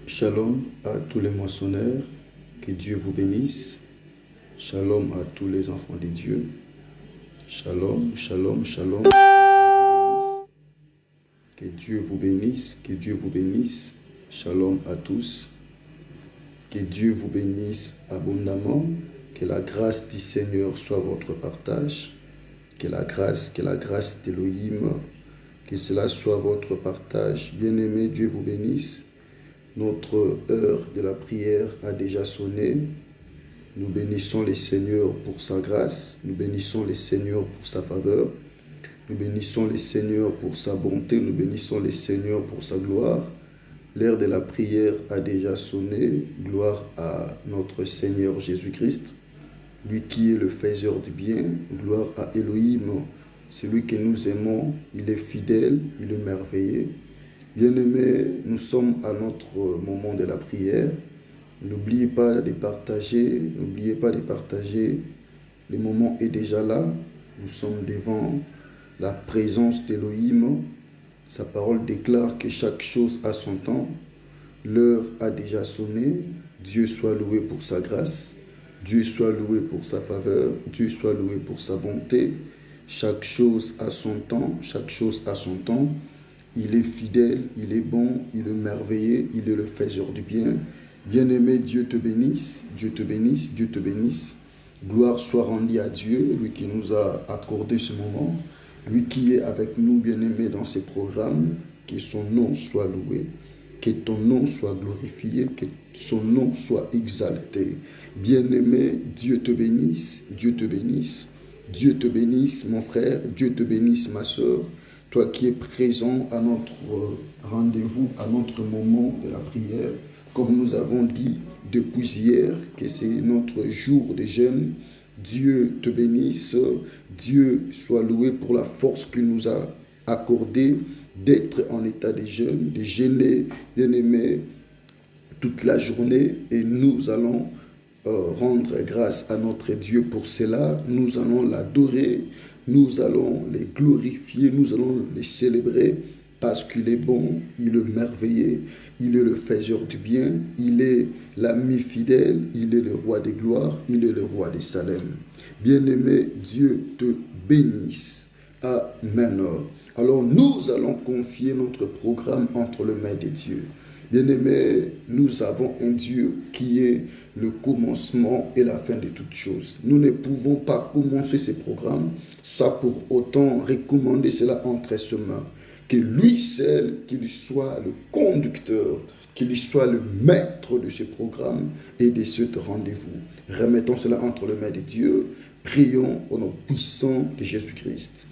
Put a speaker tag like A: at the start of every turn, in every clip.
A: Shalom à tous les moissonneurs, que Dieu vous bénisse. Shalom à tous les enfants de Dieu. Shalom, shalom, shalom. Que Dieu vous bénisse, que Dieu vous bénisse. Shalom à tous. Que Dieu vous bénisse abondamment. Que la grâce du Seigneur soit votre partage. Que la grâce d'Élohim, que cela soit votre partage. Bien-aimé, Dieu vous bénisse. Notre heure de la prière a déjà sonné. Nous bénissons le Seigneur pour sa grâce. Nous bénissons le Seigneur pour sa faveur. Nous bénissons le Seigneur pour sa bonté. Nous bénissons le Seigneur pour sa gloire. L'heure de la prière a déjà sonné. Gloire à notre Seigneur Jésus-Christ, lui qui est le faiseur du bien. Gloire à Elohim, celui que nous aimons. Il est fidèle, il est merveilleux. Bien-aimés, nous sommes à notre moment de la prière. N'oubliez pas de partager, Le moment est déjà là. Nous sommes devant la présence d'Élohim. Sa parole déclare que chaque chose a son temps. L'heure a déjà sonné. Dieu soit loué pour sa grâce. Dieu soit loué pour sa faveur. Dieu soit loué pour sa bonté. Chaque chose a son temps. Chaque chose a son temps. Il est fidèle, il est bon, il est merveilleux, il est le faiseur du bien. Bien-aimé, Dieu te bénisse, Dieu te bénisse, Dieu te bénisse. Gloire soit rendue à Dieu, lui qui nous a accordé ce moment, lui qui est avec nous, bien-aimé, dans ces programmes. Que son nom soit loué, que ton nom soit glorifié, que son nom soit exalté. Bien-aimé, Dieu te bénisse, Dieu te bénisse. Dieu te bénisse, mon frère, Dieu te bénisse, ma soeur. Toi qui es présent à notre rendez-vous, à notre moment de la prière, comme nous avons dit depuis hier, que c'est notre jour de jeûne. Dieu te bénisse, Dieu soit loué pour la force qu'il nous a accordée d'être en état de jeûne, de jeûner, bien-aimé, toute la journée, et nous allons rendre grâce à notre Dieu pour cela. Nous allons l'adorer. Nous allons les glorifier, nous allons les célébrer parce qu'il est bon, il est merveilleux, il est le faiseur du bien, il est l'ami fidèle, il est le roi des gloires, il est le roi des Salem. Bien-aimé, Dieu te bénisse. Amen. Alors nous allons confier notre programme entre les mains de Dieu. Bien-aimés, nous avons un Dieu qui est le commencement et la fin de toutes choses. Nous ne pouvons pas commencer ce programme sans pour autant recommander cela entre ses mains. Que lui seul, qu'il soit le conducteur, qu'il soit le maître de ce programme et de ce rendez-vous. Remettons cela entre les mains de Dieu. Prions au nom puissant de Jésus-Christ.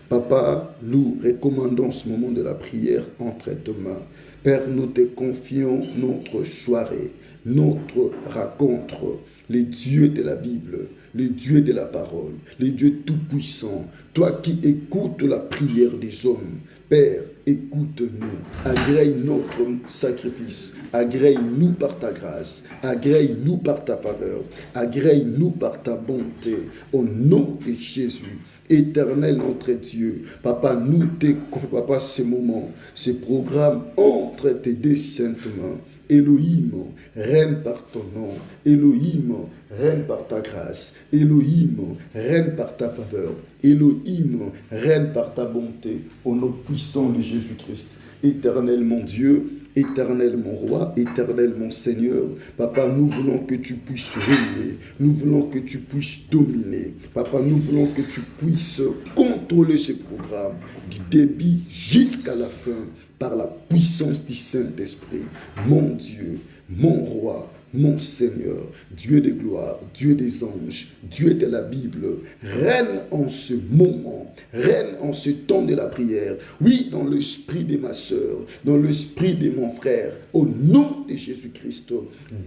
A: Papa, nous recommandons ce moment de la prière entre tes mains. Père, nous te confions notre soirée, notre rencontre, les dieux de la Bible, les dieux de la parole, les dieux tout-puissants, toi qui écoutes la prière des hommes. Père, écoute-nous, agrée notre sacrifice, agrée-nous par ta grâce, agrée-nous par ta faveur, agrée-nous par ta bonté, au nom de Jésus. Éternel notre Dieu, Papa, nous te confions, Papa, ce moment, ce programme entre tes deux saintes mains. Elohim, règne par ton nom. Elohim, règne par ta grâce. Elohim, règne par ta faveur. Elohim, règne par ta bonté. Au nom puissant de Jésus-Christ. Éternel mon Dieu, éternel mon roi, éternel mon Seigneur, Papa, nous voulons que tu puisses régner, nous voulons que tu puisses dominer, Papa, nous voulons que tu puisses contrôler ce programme du début jusqu'à la fin par la puissance du Saint-Esprit. Mon Dieu, mon roi, mon Seigneur, Dieu des gloires, Dieu des anges, Dieu de la Bible, règne en ce moment, règne en ce temps de la prière, oui, dans l'esprit de ma soeur, dans l'esprit de mon frère, au nom de Jésus-Christ,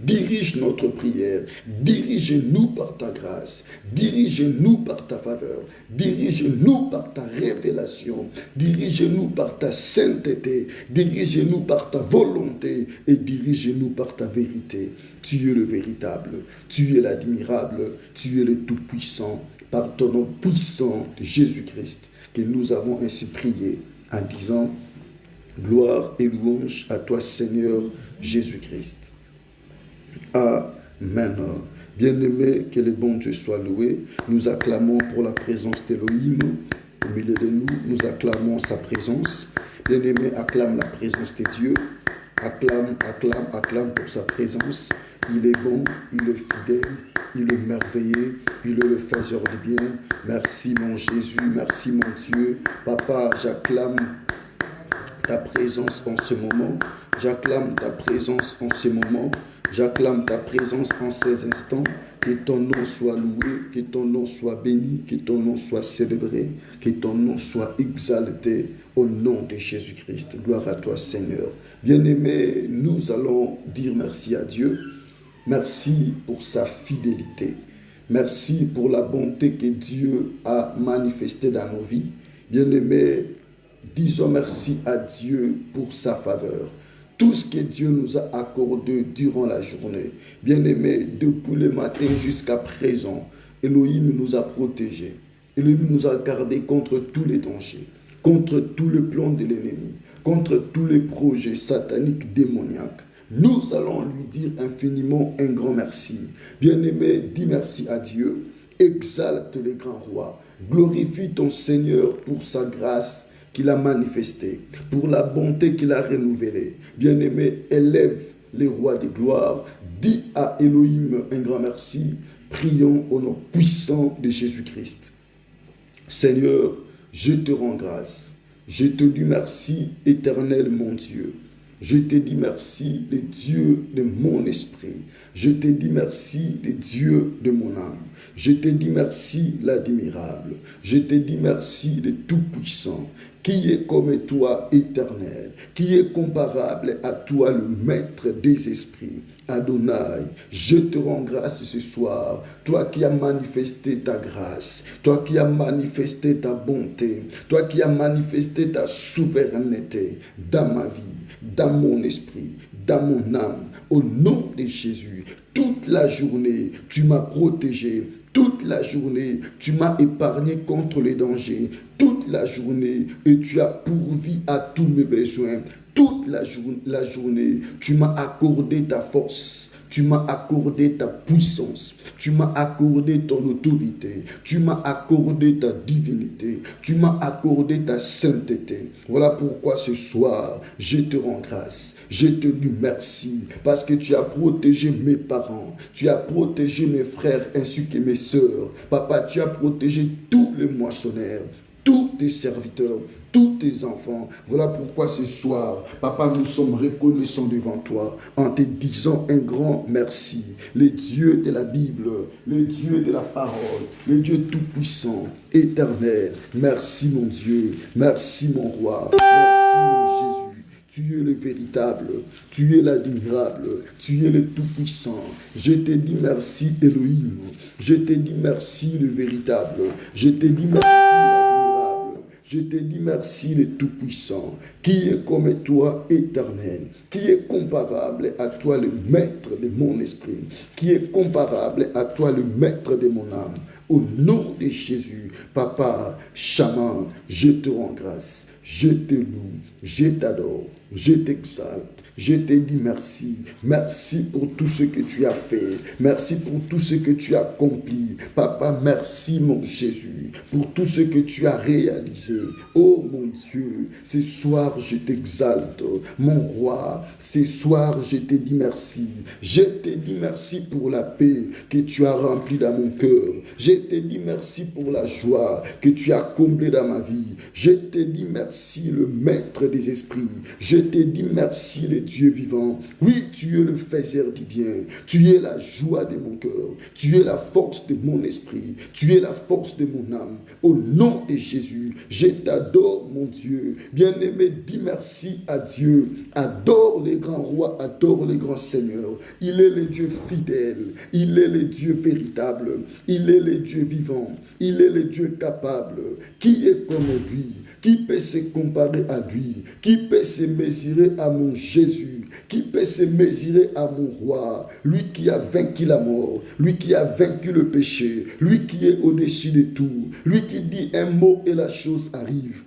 A: dirige notre prière, dirige-nous par ta grâce, dirige-nous par ta faveur, dirige-nous par ta révélation, dirige-nous par ta sainteté, dirige-nous par ta volonté et dirige-nous par ta vérité. Tu es le véritable, tu es l'admirable, tu es le tout-puissant, par ton nom puissant de Jésus-Christ, que nous avons ainsi prié en disant Gloire et louange à toi, Seigneur Jésus-Christ. Amen. Bien-aimé, que le bon Dieu soit loué. Nous acclamons pour la présence d'Élohim au milieu de nous. Nous acclamons sa présence. Bien-aimé, acclame la présence de Dieu. Acclame, acclame, acclame pour sa présence. Il est bon, il est fidèle, il est merveilleux, il est le faiseur du bien. Merci mon Jésus, merci mon Dieu. Papa, j'acclame ta présence en ce moment. J'acclame ta présence en ce moment. J'acclame ta présence en ces instants. Que ton nom soit loué, que ton nom soit béni, que ton nom soit célébré, que ton nom soit exalté au nom de Jésus-Christ. Gloire à toi, Seigneur. Bien-aimés, nous allons dire merci à Dieu. Merci pour sa fidélité. Merci pour la bonté que Dieu a manifestée dans nos vies. Bien-aimés, disons merci à Dieu pour sa faveur. Tout ce que Dieu nous a accordé durant la journée. Bien-aimés, depuis le matin jusqu'à présent, Elohim nous a protégés. Elohim nous a gardés contre tous les dangers, contre tous les plans de l'ennemi, contre tous les projets sataniques démoniaques. Nous allons lui dire infiniment un grand merci. Bien-aimé, dis merci à Dieu. Exalte le grand roi. Glorifie ton Seigneur pour sa grâce qu'il a manifestée, pour la bonté qu'il a renouvelée. Bien-aimé, élève les rois de gloire. Dis à Elohim un grand merci. Prions au nom puissant de Jésus-Christ. Seigneur, je te rends grâce. Je te dis merci, éternel mon Dieu. Je te dis merci, le Dieu de mon esprit. Je te dis merci, le Dieu de mon âme. Je te dis merci, l'admirable. Je te dis merci, le tout-puissant. Qui est comme toi, éternel? Qui est comparable à toi, le maître des esprits? Adonai, je te rends grâce ce soir, toi qui as manifesté ta grâce, toi qui as manifesté ta bonté, toi qui as manifesté ta souveraineté dans ma vie, dans mon esprit, dans mon âme, au nom de Jésus. Toute la journée, tu m'as protégé. Toute la journée, tu m'as épargné contre les dangers. Toute la journée, et tu as pourvu à tous mes besoins. Toute la journée, tu m'as accordé ta force. Tu m'as accordé ta puissance. Tu m'as accordé ton autorité. Tu m'as accordé ta divinité. Tu m'as accordé ta sainteté. Voilà pourquoi ce soir, je te rends grâce. Je te dis merci parce que tu as protégé mes parents. Tu as protégé mes frères ainsi que mes sœurs. Papa, tu as protégé tous les moissonneurs, tous tes serviteurs, tous tes enfants. Voilà pourquoi ce soir, Papa, nous sommes reconnaissants devant toi en te disant un grand merci. Le Dieu de la Bible, le Dieu de la parole, le Dieu tout-puissant, éternel. Merci mon Dieu, merci mon roi, merci mon Jésus. Tu es le véritable, tu es l'admirable, tu es le tout-puissant. Je te dis merci Elohim, je te dis merci le véritable, je te dis merci l'admirable, je te dis merci le tout-puissant, qui est comme toi éternel, qui est comparable à toi le maître de mon esprit, qui est comparable à toi le maître de mon âme. Au nom de Jésus, Papa, Chaman, je te rends grâce. Je te loue, je t'adore, je t'exalte, je te dis merci. Merci pour tout ce que tu as fait. Merci pour tout ce que tu as accompli. Papa, merci mon Jésus pour tout ce que tu as réalisé. Oh mon Dieu, ce soir je t'exalte. Mon roi, ce soir je te dis merci. Je te dis merci pour la paix que tu as remplie dans mon cœur. Je te dis merci pour la joie que tu as comblée dans ma vie. Je te dis merci le maître des esprits. Je te dis merci le Dieu vivant. Oui, tu es le faiseur du bien. Tu es la joie de mon cœur. Tu es la force de mon esprit. Tu es la force de mon âme. Au nom de Jésus, je t'adore mon Dieu. Bien-aimé, dis merci à Dieu. Adore les grands rois, adore les grands seigneurs. Il est le Dieu fidèle. Il est le Dieu véritable. Il est le Dieu vivant. Il est le Dieu capable. Qui est comme lui? Qui peut se comparer à lui? Qui peut se mesurer à mon Jésus? Qui peut se mesurer à mon roi? Lui qui a vaincu la mort, lui qui a vaincu le péché, lui qui est au-dessus de tout, lui qui dit un mot et la chose arrive.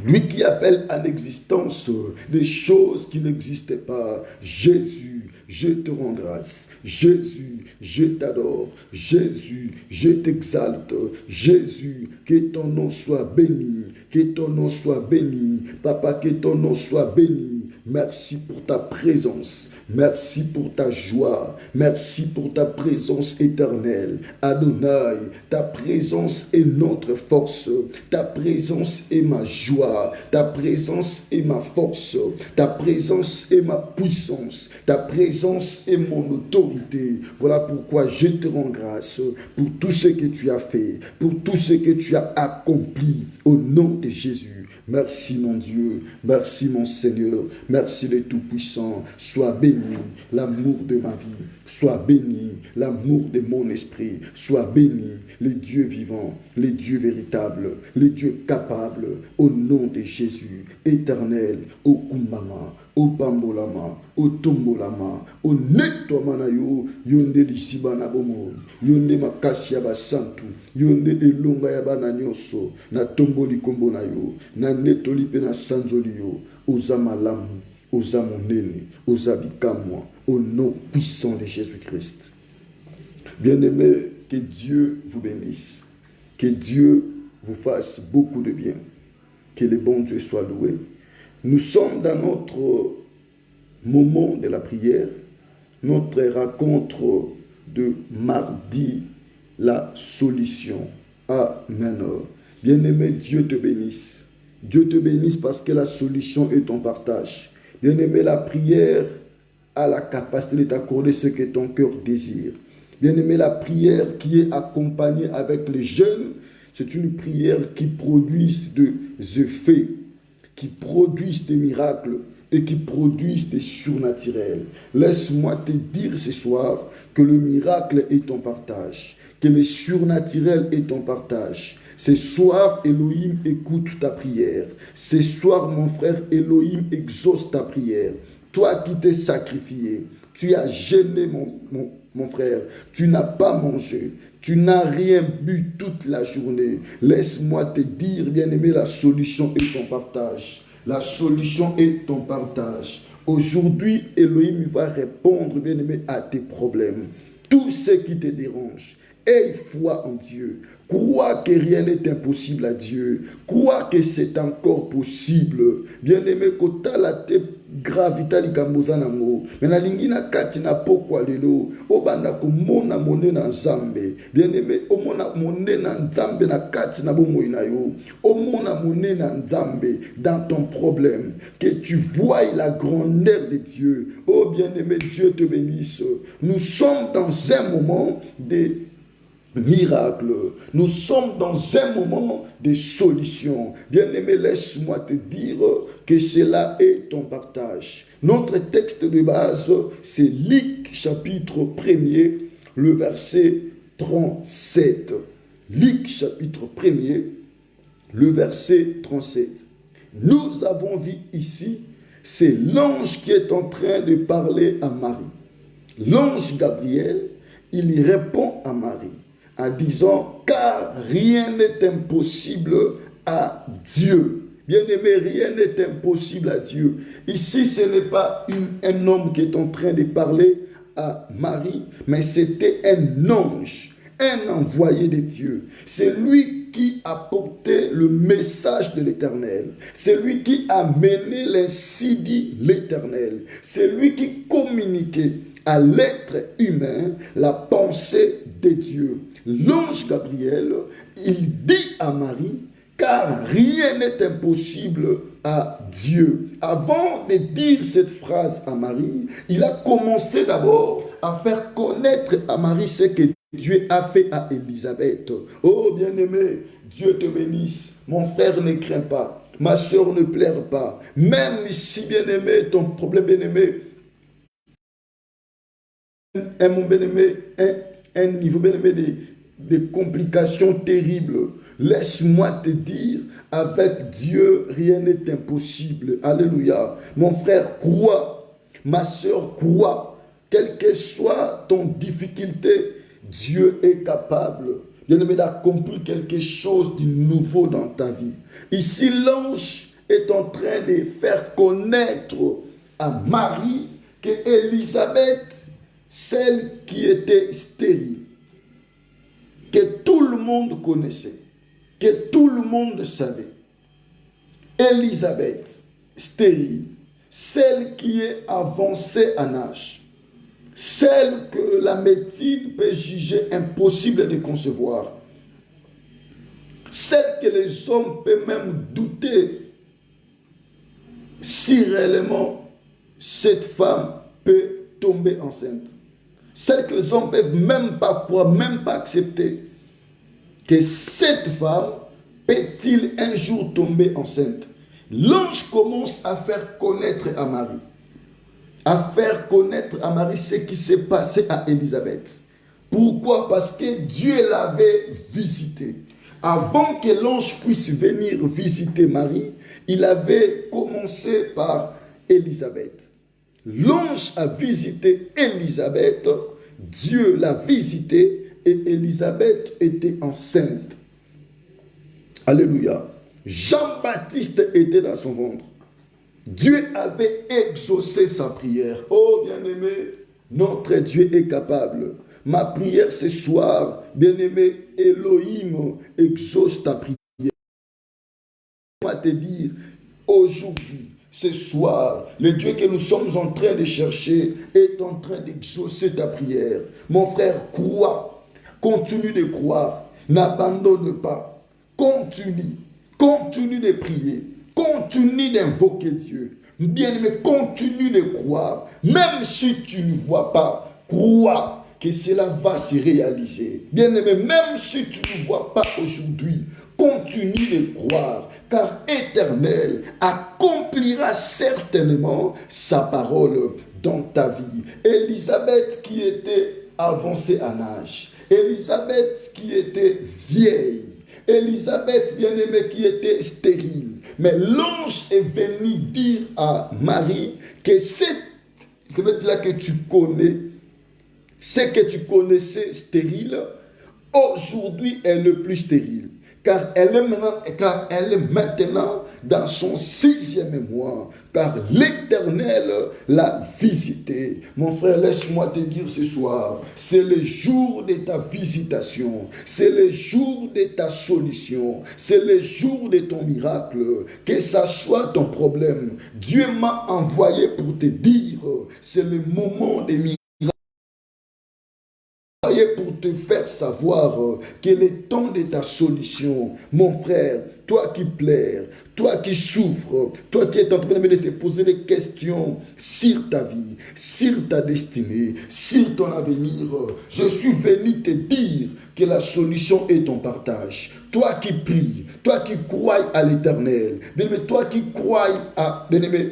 A: Lui qui appelle à l'existence des choses qui n'existaient pas. Jésus, je te rends grâce. Jésus, je t'adore. Jésus, je t'exalte. Jésus, que ton nom soit béni. Que ton nom soit béni. Papa, que ton nom soit béni. Merci pour ta présence. Merci pour ta joie. Merci pour ta présence éternelle. Adonai, ta présence est notre force. Ta présence est ma joie. Ta présence est ma force. Ta présence est ma puissance. Ta présence est mon autorité. Voilà pourquoi je te rends grâce pour tout ce que tu as fait, pour tout ce que tu as accompli au nom de Jésus. Merci mon Dieu, merci mon Seigneur, merci le Tout-Puissant. Sois béni l'amour de ma vie, sois béni l'amour de mon esprit, sois béni les dieux vivants, les dieux véritables, les dieux capables, au nom de Jésus, éternel, au Kumbama, au Bambolama, au Tombolama, au Netwamanayo, Yonde Lissibana Bomo, Yonde Makasia Basantu, Yonde Elonga Yabana Nyoso, na Tomboli Kombonayo, na Netoli Pena Sanzolio, Ozamalamu, Ozamonene, Ozabikamwa, au nom puissant de Jésus-Christ. Bien-aimés, que Dieu vous bénisse, que Dieu vous fasse beaucoup de bien, que le bon Dieu soit loué. Nous sommes dans notre moment de la prière, notre rencontre de mardi, la solution. Amen. Bien-aimé, Dieu te bénisse. Dieu te bénisse parce que la solution est ton partage. Bien-aimé, la prière a la capacité de t'accorder ce que ton cœur désire. Bien-aimé, la prière qui est accompagnée avec les jeûnes, c'est une prière qui produit des effets, qui produisent des miracles et qui produisent des surnaturels. Laisse-moi te dire ce soir que le miracle est ton partage, que le surnaturel est ton partage. Ce soir, Elohim écoute ta prière. Ce soir, mon frère, Elohim exauce ta prière. Toi qui t'es sacrifié, tu as gêné mon frère, tu n'as pas mangé, tu n'as rien bu toute la journée. Laisse-moi te dire, bien-aimé, la solution est ton partage. La solution est ton partage. Aujourd'hui, Elohim va répondre, bien-aimé, à tes problèmes. Tout ce qui te dérange. Aie foi en Dieu. Crois que rien n'est impossible à Dieu. Crois que c'est encore possible. Bien-aimé, kota la te gravita likamboza nango. Mena lingina kati na pokwa lelo. Obanda kumona mone na nzambe. Bien-aimé, omona mone na nzambe na kati na bomoi na yo. Omona mone na nzambe dans ton problème. Que tu vois la grandeur de Dieu. Oh bien-aimé, Dieu te bénisse. Nous sommes dans un moment de miracle. Nous sommes dans un moment de solution. Bien-aimé, laisse-moi te dire que cela est ton partage. Notre texte de base, c'est Luc chapitre 1er, le verset 37. Luc chapitre 1er, le verset 37. Nous avons vu ici, c'est l'ange qui est en train de parler à Marie. L'ange Gabriel, il répond à Marie en disant, car rien n'est impossible à Dieu. Bien-aimé, rien n'est impossible à Dieu. Ici, ce n'est pas un homme qui est en train de parler à Marie, mais c'était un ange, un envoyé de Dieu. C'est lui qui a porté le message de l'Éternel. C'est lui qui a mené l'ainsi dit l'Éternel. C'est lui qui communiquait à l'être humain la pensée de Dieu. L'ange Gabriel, il dit à Marie, car rien n'est impossible à Dieu. Avant de dire cette phrase à Marie, il a commencé d'abord à faire connaître à Marie ce que Dieu a fait à Élisabeth. Oh bien-aimé, Dieu te bénisse. Mon frère, ne crains pas. Ma soeur, ne pleure pas. Même si, bien-aimé, ton problème, bien-aimé, un niveau, bien-aimé, des complications terribles. Laisse-moi te dire, avec Dieu, rien n'est impossible. Alléluia. Mon frère, crois. Ma soeur, crois. Quelle que soit ton difficulté, Dieu est capable, bien-aimé, d'accomplir quelque chose de nouveau dans ta vie. Ici, l'ange est en train de faire connaître à Marie que Élisabeth, celle qui était stérile, que tout le monde connaissait, que tout le monde savait. Élisabeth, stérile, celle qui est avancée en âge, celle que la médecine peut juger impossible de concevoir, celle que les hommes peuvent même douter si réellement cette femme peut tomber enceinte. Celle que les hommes ne peuvent même pas croire, même pas accepter que cette femme peut-il un jour tomber enceinte. L'ange commence à faire connaître à Marie, ce qui s'est passé à Élisabeth. Pourquoi? Parce que Dieu l'avait visité. Avant que l'ange puisse venir visiter Marie, il avait commencé par Élisabeth. L'ange a visité Élisabeth, Dieu l'a visité et Élisabeth était enceinte. Alléluia. Jean-Baptiste était dans son ventre. Dieu avait exaucé sa prière. Oh bien-aimé, notre Dieu est capable. Ma prière ce soir, bien-aimé, Elohim exauce ta prière. Je vais te dire, aujourd'hui, ce soir, le Dieu que nous sommes en train de chercher est en train d'exaucer ta prière. Mon frère, crois, continue de croire, n'abandonne pas, continue de prier, continue d'invoquer Dieu. Bien-aimé, continue de croire, même si tu ne vois pas, crois que cela va se réaliser. Bien-aimé, même si tu ne vois pas aujourd'hui, continue de croire, car Éternel accomplira certainement sa parole dans ta vie. Élisabeth qui était avancée en âge, Élisabeth qui était vieille, Élisabeth bien-aimée qui était stérile. Mais l'ange est venu dire à Marie que cette là que tu connais, ce que tu connaissais stérile, aujourd'hui elle n'est plus stérile. Car elle est maintenant dans son 6e mois, car l'Éternel l'a visité. Mon frère, laisse-moi te dire ce soir, c'est le jour de ta visitation, c'est le jour de ta solution, c'est le jour de ton miracle, que ça soit ton problème. Dieu m'a envoyé pour te dire, c'est le moment des miracles. Pour te faire savoir quel est le temps de ta solution. Mon frère, toi qui pleures, toi qui souffres, toi qui es en train de se poser des questions sur ta vie, sur ta destinée, sur ton avenir, je suis venu te dire que la solution est ton partage. Toi qui pries, toi qui crois à l'Éternel, bien-aimé, toi qui crois à, bien-aimé,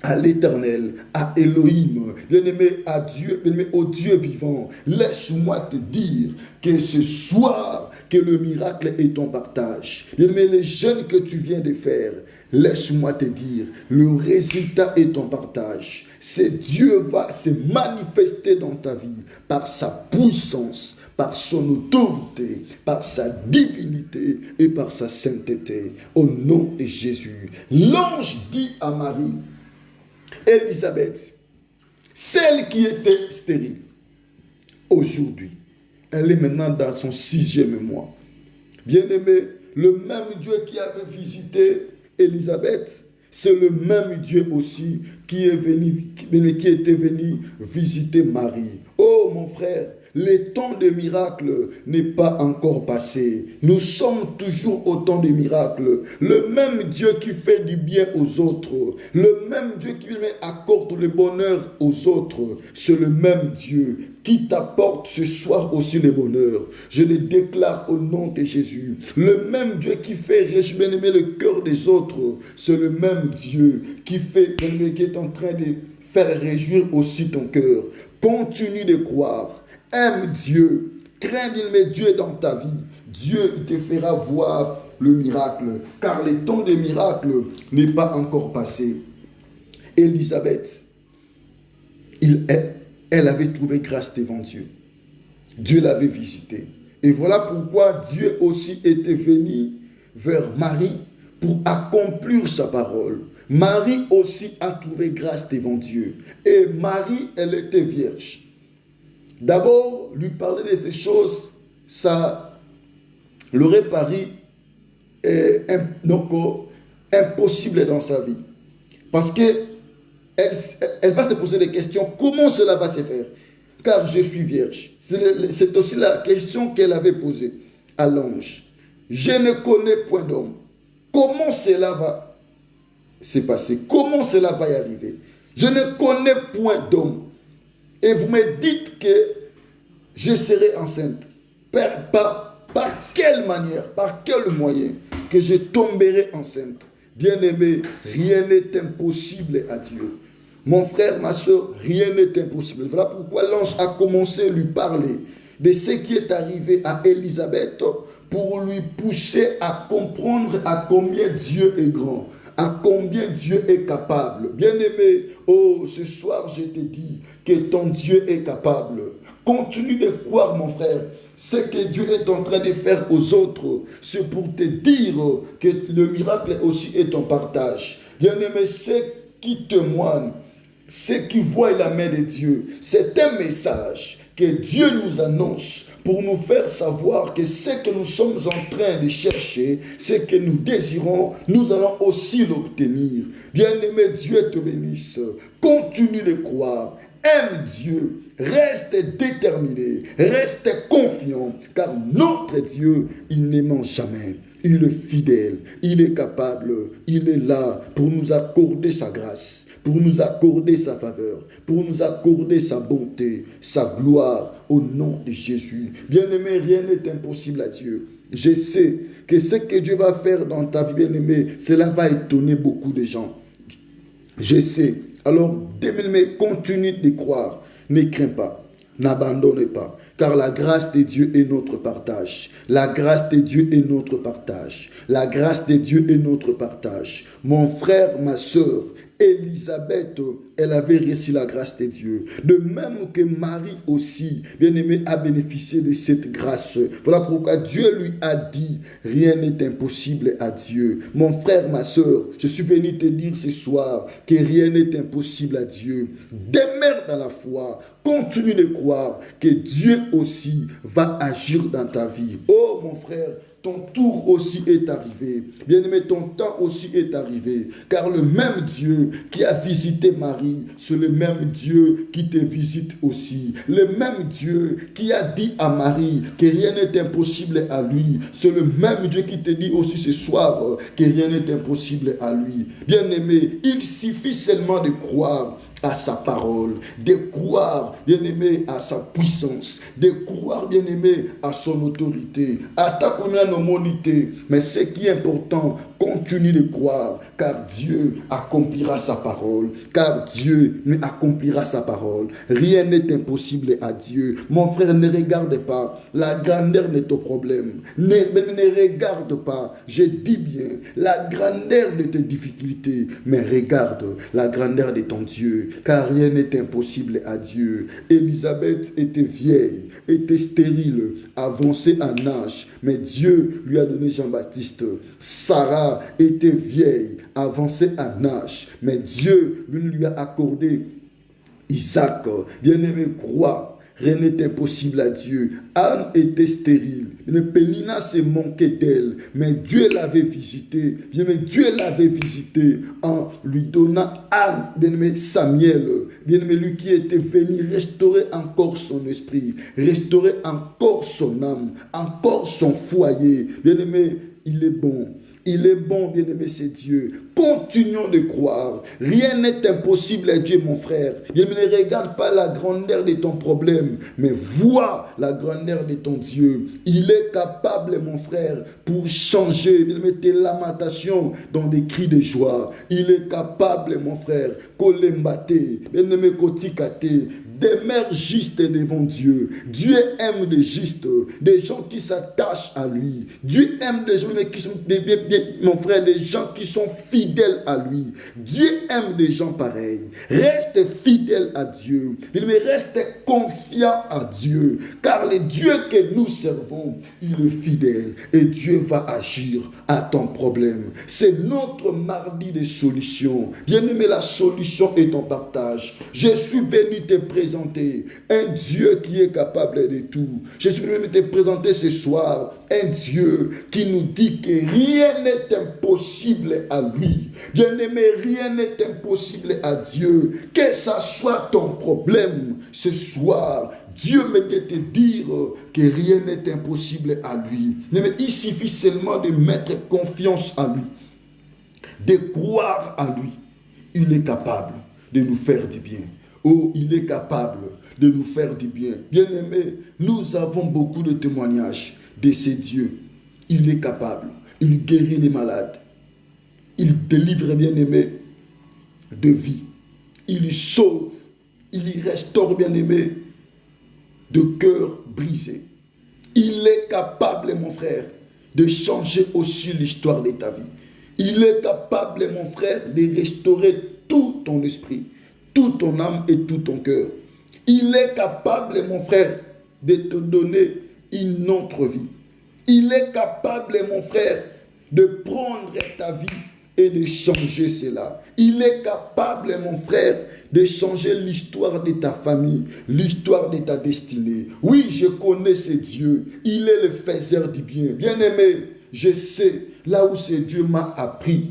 A: à l'Éternel, à Elohim, bien-aimé, à Dieu, bien-aimé, au Dieu vivant, laisse-moi te dire que ce soir, que le miracle est ton partage. Bien-aimé, les jeûnes que tu viens de faire, laisse-moi te dire, le résultat est ton partage. C'est Dieu va se manifester dans ta vie par sa puissance, par son autorité, par sa divinité et par sa sainteté. Au nom de Jésus. L'ange dit à Marie, Élisabeth, celle qui était stérile, aujourd'hui, elle est maintenant dans son 6e mois. Bien-aimé, le même Dieu qui avait visité Élisabeth, c'est le même Dieu aussi qui était venu visiter Marie. Oh mon frère, le temps des miracles n'est pas encore passé. Nous sommes toujours au temps des miracles. Le même Dieu qui fait du bien aux autres, le même Dieu qui accorde le bonheur aux autres, c'est le même Dieu qui t'apporte ce soir aussi le bonheur. Je le déclare au nom de Jésus. Le même Dieu qui fait réjouir le cœur des autres, c'est le même Dieu qui est en train de faire réjouir aussi ton cœur. Continue de croire. Aime Dieu, crains bien mais Dieu dans ta vie. Dieu il te fera voir le miracle, car le temps des miracles n'est pas encore passé. Élisabeth, elle avait trouvé grâce devant Dieu. Dieu l'avait visitée. Et voilà pourquoi Dieu aussi était venu vers Marie pour accomplir sa parole. Marie aussi a trouvé grâce devant Dieu. Et Marie, elle était vierge. D'abord, lui parler de ces choses, ça l'aurait paru impossible dans sa vie. Parce que elle va se poser des questions. Comment cela va se faire? Car je suis vierge. C'est aussi la question qu'elle avait posée à l'ange. Je ne connais point d'homme. Comment cela va se passer? Comment cela va y arriver? Je ne connais point d'homme. Et vous me dites que je serai enceinte. Par quelle manière, par quel moyen que je tomberai enceinte? Bien-aimé, rien n'est impossible à Dieu. Mon frère, ma soeur, rien n'est impossible. Voilà pourquoi l'ange a commencé à lui parler de ce qui est arrivé à Élisabeth pour lui pousser à comprendre à combien Dieu est grand, à combien Dieu est capable. Bien-aimé, oh, ce soir, je te dis que ton Dieu est capable. Continue de croire, mon frère. Ce que Dieu est en train de faire aux autres, c'est pour te dire que le miracle aussi est ton partage. Bien-aimé, ceux qui témoignent, ceux qui voient la main de Dieu, c'est un message que Dieu nous annonce pour nous faire savoir que ce que nous sommes en train de chercher, ce que nous désirons, nous allons aussi l'obtenir. Bien-aimé, Dieu te bénisse. Continue de croire. Aime Dieu. Reste déterminé. Reste confiant. Car notre Dieu, il ne ment jamais. Il est fidèle. Il est capable. Il est là pour nous accorder sa grâce, pour nous accorder sa faveur, pour nous accorder sa bonté, sa gloire, au nom de Jésus. Bien-aimé, rien n'est impossible à Dieu. Je sais que ce que Dieu va faire dans ta vie, bien-aimé, cela va étonner beaucoup de gens. Je sais. Alors, bien-aimé, continue de croire. Ne crains pas. N'abandonne pas. Car la grâce de Dieu est notre partage. La grâce de Dieu est notre partage. La grâce de Dieu est notre partage. Mon frère, ma soeur, Élisabeth, elle avait reçu la grâce de Dieu. De même que Marie aussi, bien-aimée, a bénéficié de cette grâce. Voilà pourquoi Dieu lui a dit, rien n'est impossible à Dieu. Mon frère, ma soeur, je suis venu te dire ce soir que rien n'est impossible à Dieu. Demeure dans la foi. Continue de croire que Dieu aussi va agir dans ta vie. Oh mon frère, ton tour aussi est arrivé. Bien-aimé, ton temps aussi est arrivé. Car le même Dieu qui a visité Marie, c'est le même Dieu qui te visite aussi. Le même Dieu qui a dit à Marie que rien n'est impossible à lui, c'est le même Dieu qui te dit aussi ce soir que rien n'est impossible à lui. Bien-aimé, il suffit seulement de croire à sa parole, de croire, bien-aimé, à sa puissance, de croire, bien-aimé, à son autorité, à ta communauté. Mais ce qui est important, continue de croire, car Dieu accomplira sa parole, car Dieu accomplira sa parole. Rien n'est impossible à Dieu. Mon frère, ne regarde pas la grandeur de ton problème. Ne regarde pas, je dis bien, la grandeur de tes difficultés, mais regarde la grandeur de ton Dieu. Car rien n'est impossible à Dieu. Élisabeth était vieille, était stérile, avancée en âge, mais Dieu lui a donné Jean-Baptiste. Sarah était vieille, avancée en âge, mais Dieu lui a accordé Isaac. Bien-aimé, crois. Rien n'est impossible à Dieu. Anne était stérile. Pénina se manquait d'elle. Mais Dieu l'avait visité. Bien-aimé, Dieu l'avait visité en lui donnant Anne, bien-aimé, Samuel. Bien-aimé, lui qui était venu restaurer encore son esprit, restaurer encore son âme, encore son foyer. Bien-aimé, il est bon. Il est bon, bien-aimé, c'est Dieu. Continuons de croire. Rien n'est impossible à Dieu, mon frère. Bien-aimé, ne regarde pas la grandeur de ton problème, mais vois la grandeur de ton Dieu. Il est capable, mon frère, pour changer, bien-aimé, tes lamentations dans des cris de joie. Il est capable, mon frère, kolembate, bien-aimé, kotikate, demeure juste devant Dieu. Dieu aime des justes, des gens qui s'attachent à lui. Dieu aime des gens qui sont bien mon frère, des gens qui sont fidèles à lui. Dieu aime des gens pareils. Reste fidèle à Dieu. Il me reste confiant à Dieu. Car le Dieu que nous servons, il est fidèle. Et Dieu va agir à ton problème. C'est notre mardi de solution. Bien-aimé, la solution est ton partage. Je suis venu te présenter un Dieu qui est capable de tout. Je suis venu te présenter ce soir un Dieu qui nous dit que rien n'est impossible à lui. Bien-aimé, rien n'est impossible à Dieu. Que ça soit ton problème ce soir, Dieu me dit te dire que rien n'est impossible à lui. Mais il suffit seulement de mettre confiance à lui, de croire à lui. Il est capable de nous faire du bien. Oh, il est capable de nous faire du bien. Bien-aimé, nous avons beaucoup de témoignages de ce Dieu. Il est capable. Il guérit les malades. Il délivre, bien-aimé, de vie. Il sauve. Il restaure, bien-aimé, de cœur brisé. Il est capable, mon frère, de changer aussi l'histoire de ta vie. Il est capable, mon frère, de restaurer tout ton esprit, toute ton âme et tout ton cœur. Il est capable, mon frère, de te donner une autre vie. Il est capable, mon frère, de prendre ta vie et de changer cela. Il est capable, mon frère, de changer l'histoire de ta famille, l'histoire de ta destinée. Oui, je connais ce Dieu. Il est le faiseur du bien. Bien-aimé, je sais là où ce Dieu m'a appris.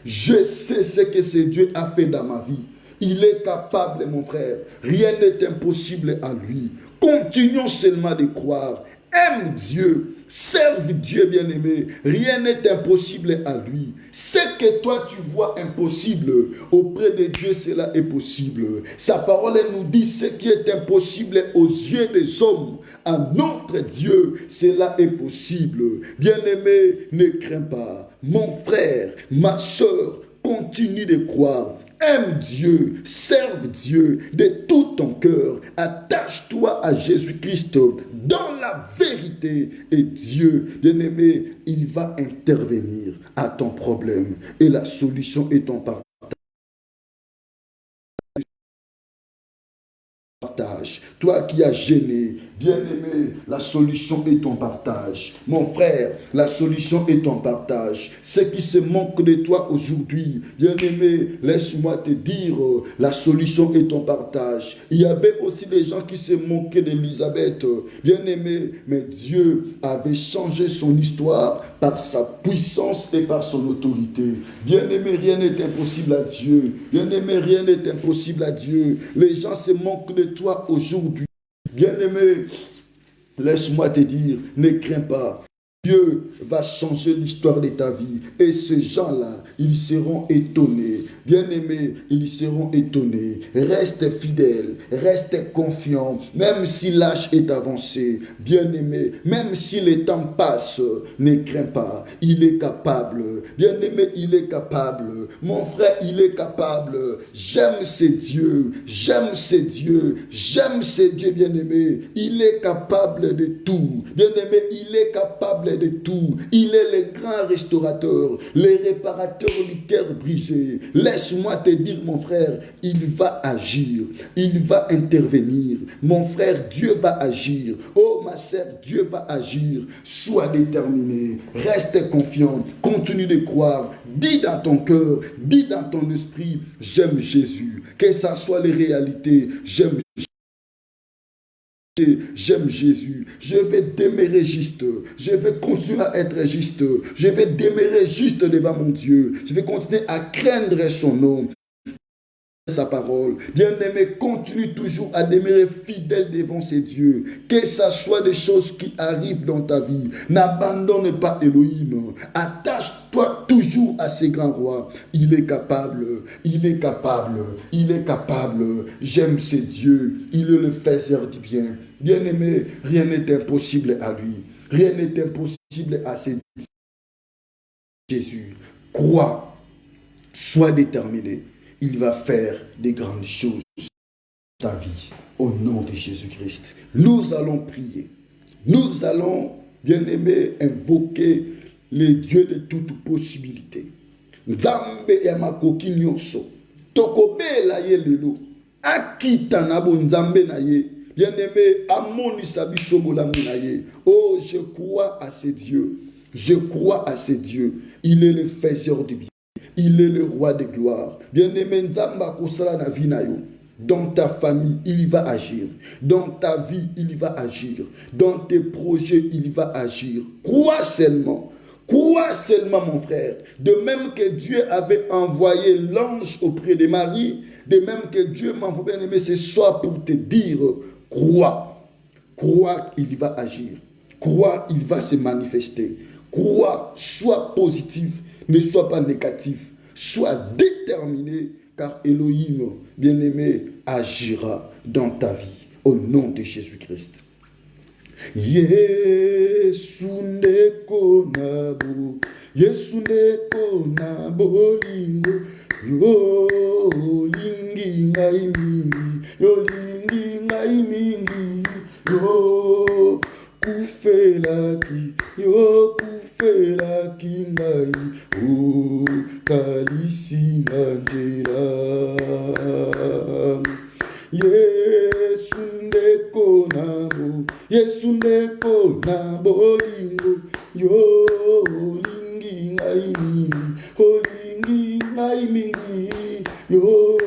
A: Je sais ce que ce Dieu a fait dans ma vie. Il est capable, mon frère. Rien n'est impossible à lui. Continuons seulement de croire. Aime Dieu. Serve Dieu, bien-aimé. Rien n'est impossible à lui. Ce que toi tu vois impossible, auprès de Dieu, cela est possible. Sa parole nous dit ce qui est impossible aux yeux des hommes. À notre Dieu, cela est possible. Bien-aimé, ne crains pas. Mon frère, ma soeur, continue de croire. Aime Dieu, serve Dieu de tout ton cœur. Attache-toi à Jésus-Christ dans la vérité. Et Dieu, bien-aimé, il va intervenir à ton problème. Et la solution est ton partage. Toi qui as gêné, bien-aimé, la solution est ton partage. Mon frère, la solution est ton partage. Ce qui se manque de toi aujourd'hui, bien-aimé, laisse-moi te dire, la solution est ton partage. Il y avait aussi des gens qui se moquaient d'Élisabeth, bien-aimé, mais Dieu avait changé son histoire par sa puissance et par son autorité. Bien-aimé, rien n'est impossible à Dieu. Bien-aimé, rien n'est impossible à Dieu. Les gens se moquent de toi aujourd'hui. Bien-aimé, laisse-moi te dire, ne crains pas. Dieu va changer l'histoire de ta vie. Et ces gens-là, ils seront étonnés. Bien-aimés, ils seront étonnés. Reste fidèle, reste confiant. Même si l'âge est avancé, bien-aimé, même si le temps passe, ne crains pas. Il est capable. Bien-aimé, il est capable. Mon frère, il est capable. J'aime ces dieux. J'aime ces dieux. J'aime ces dieux, bien-aimé. Il est capable de tout. Bien-aimé, il est capable de tout. Il est le grand restaurateur, le réparateur du cœur brisé. Laisse-moi te dire, mon frère, il va agir. Il va intervenir. Mon frère, Dieu va agir. Oh, ma sœur, Dieu va agir. Sois déterminé. Reste confiant. Continue de croire. Dis dans ton cœur, dis dans ton esprit, j'aime Jésus. Que ça soit les réalités, j'aime Jésus, je vais demeurer juste, je vais continuer à être juste, je vais demeurer juste devant mon Dieu, je vais continuer à craindre son nom, sa parole. Bien-aimé, continue toujours à demeurer fidèle devant ses dieux, que ce soit des choses qui arrivent dans ta vie. N'abandonne pas Elohim, attache-toi toujours à ces grands rois. Il est capable, il est capable, il est capable. J'aime ces dieux, il est le faiseur du bien. Bien-aimé, rien n'est impossible à lui. Rien n'est impossible à ses dieux. Jésus, crois, sois déterminé. Il va faire des grandes choses dans ta vie. Au nom de Jésus-Christ. Nous allons prier. Nous allons, bien-aimés, invoquer le Dieu de toute possibilité. Nzambe ya makoki nyonso. Tokobela ye lelo. Akita na bo nzambe na ye. Bien-aimé, amoni sabiso bolamu na ye. Oh, je crois à ce Dieu. Je crois à ce Dieu. Il est le faiseur du bien. Il est le roi de gloire. Bien-aimé, nzamba kosala na vi na yo. Dans ta famille, il va agir. Dans ta vie, il va agir. Dans tes projets, il va agir. Crois seulement. Crois seulement, mon frère. De même que Dieu avait envoyé l'ange auprès de Marie, de même que Dieu m'envoie, bien aimé, ce soir pour te dire, crois. Crois, il va agir. Crois, il va se manifester. Crois, sois positif, ne sois pas négatif. Sois déterminé, car Elohim, bien-aimé, agira dans ta vie. Au nom de Jésus-Christ. Yesu ndeko nabo, Yesu ndeko nabo lingo, yo lingi ngai mingi, yo lingi ngai mingi, yo kufelaki ngai, o kalisi nganjera. Yesu ndeko nabo, Yesu ndeko nabo lingo, yo lingi ngai mingi, o lingi ngai mingi, yo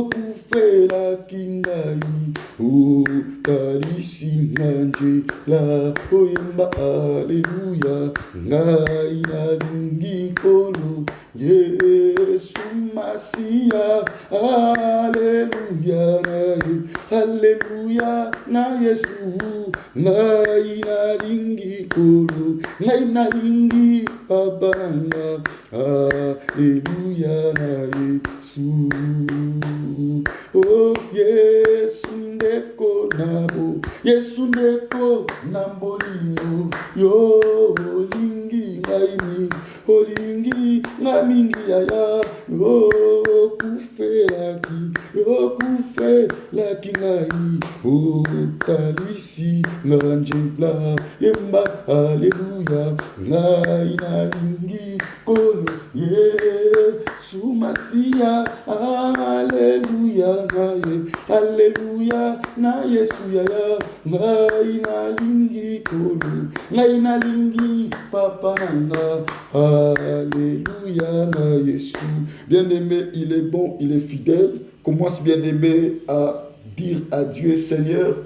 A: kufelaki ngai, o kalisi nganje la oyemba aleluya, ngai nalingi kolo Yesu Masia, aleluya na ye, aleluya na Yesu, ngai nalingi kolo, ngai nalingi babanga, aleluya na Yesu. Oh Yesu ndeko nabo, Yesu ndeko nabo lingo, yo lingi ngai mingi, olingi ngai mingi yaya, yo kufelaki ngai, o kalisi nganjela yemba aleluya, ngai nalingi kolo Yesu Masia, aleluya na Yesu yaya, ngai nalingi kolo, ngai nalingi papa nanga, alléluia na Yesu. Bien-aimé, il est bon, il est fidèle. Commence, bien-aimé, à dire à Dieu, Seigneur,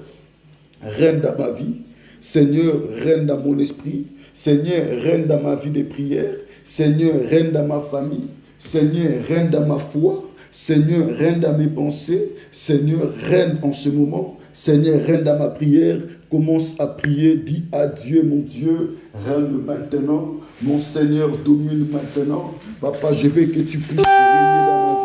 A: règne dans ma vie. Seigneur, règne dans mon esprit. Seigneur, règne dans ma vie de prière. Seigneur, règne dans ma famille. Seigneur, règne dans ma foi. Seigneur, règne dans mes pensées. Seigneur, règne en ce moment. Seigneur, règne dans ma prière. Commence à prier. Dis à Dieu, mon Dieu, règne maintenant. Mon Seigneur, domine maintenant. Papa, je veux que tu puisses régner dans ma vie.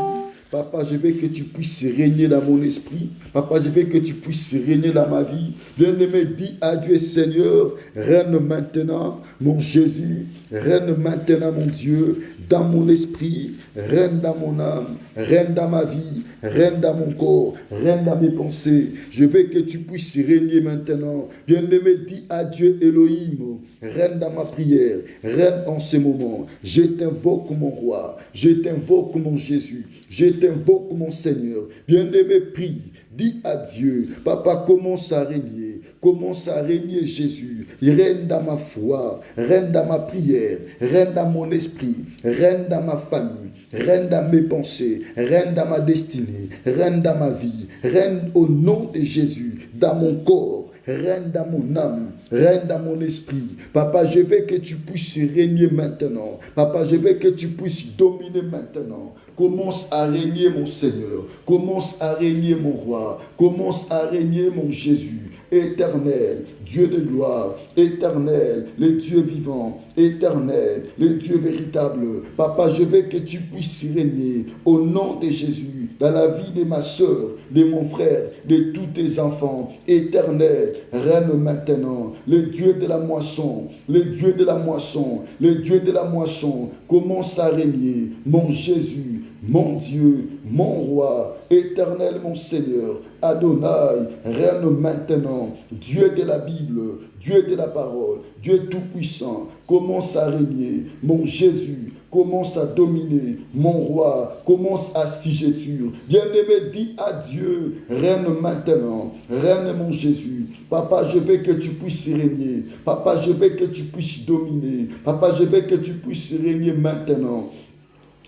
A: Papa, je veux que tu puisses régner dans mon esprit. Papa, je veux que tu puisses régner dans ma vie. Bien-aimé, dis à Dieu, Seigneur, règne maintenant, mon Jésus. Règne maintenant, mon Dieu, dans mon esprit. Règne dans mon âme. Règne dans ma vie. Règne dans mon corps. Règne dans mes pensées. Je veux que tu puisses régner maintenant. Bien-aimé, dis à Dieu, Elohim, règne dans ma prière. Règne en ce moment. Je t'invoque mon roi. Je t'invoque mon Jésus. Je t'invoque mon Seigneur. Bien-aimé, prie. Dis à Dieu, Papa, commence à régner. Commence à régner, Jésus. Règne dans ma foi. Règne dans ma prière. Règne dans mon esprit. Règne dans ma famille. Règne dans mes pensées. Règne dans ma destinée. Règne dans ma vie. Règne au nom de Jésus. Dans mon corps. Règne dans mon âme, règne dans mon esprit. Papa, je veux que tu puisses régner maintenant. Papa, je veux que tu puisses dominer maintenant. Commence à régner, mon Seigneur. Commence à régner, mon roi. Commence à régner, mon Jésus. Éternel, Dieu de gloire, éternel, le Dieu vivant, éternel, le Dieu véritable. Papa, je veux que tu puisses régner au nom de Jésus. dans la vie de ma soeur, de mon frère, de tous tes enfants. Éternel, règne maintenant, le Dieu de la moisson, le Dieu de la moisson, le Dieu de la moisson, commence à régner, mon Jésus, mon Dieu, mon roi, éternel mon Seigneur, Adonai, règne maintenant, Dieu de la Bible, Dieu de la parole, Dieu tout-puissant, commence à régner, mon Jésus, commence à dominer, mon roi, commence à siéger. Bien-aimé, dis à Dieu, règne maintenant, règne mon Jésus. Papa, je veux que tu puisses régner. Papa, je veux que tu puisses dominer. Papa, je veux que tu puisses régner maintenant.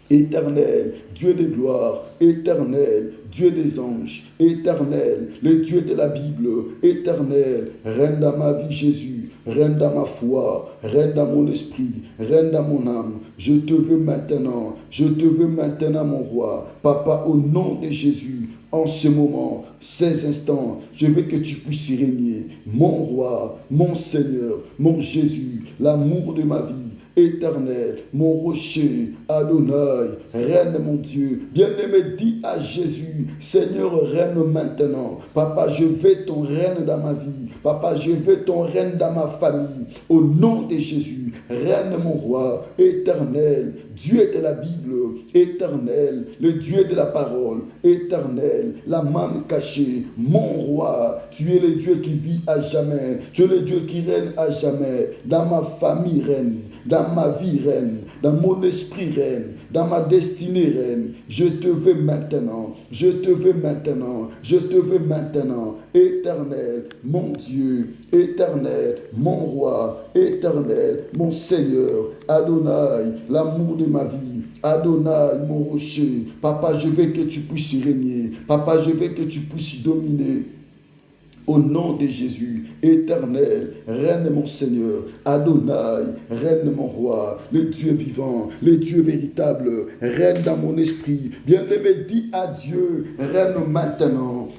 A: Éternel, Dieu de gloire, éternel, Dieu des anges, éternel, le Dieu de la Bible, éternel, règne dans ma vie Jésus, règne dans ma foi, règne dans mon esprit, règne dans mon âme. Je te veux maintenant mon roi. Papa, au nom de Jésus, en ce moment, ces instants, je veux que tu puisses régner, mon roi, mon Seigneur, mon Jésus, l'amour de ma vie. Éternel, mon rocher, Adonai, règne mon Dieu. Bien-aimé, dis à Jésus, Seigneur, règne maintenant. Papa, je veux ton règne dans ma vie. Papa, je veux ton règne dans ma famille. Au nom de Jésus, règne mon roi, éternel, Dieu de la Bible, éternel, le Dieu de la parole, éternel, la main cachée, mon roi, tu es le Dieu qui vit à jamais, tu es le Dieu qui règne à jamais, dans ma famille règne, dans ma vie règne, dans mon esprit règne, dans ma destinée règne. Je te veux maintenant, je te veux maintenant, je te veux maintenant, éternel, mon Dieu, éternel, mon roi, éternel, mon Seigneur, Adonai, l'amour de ma vie, Adonai, mon rocher. Papa, je veux que tu puisses régner. Papa, je veux que tu puisses dominer. Au nom de Jésus, éternel, règne mon Seigneur, Adonai, règne mon roi, le Dieu vivant, le Dieu véritable, règne dans mon esprit. Bien-aimé, dis à Dieu, règne maintenant,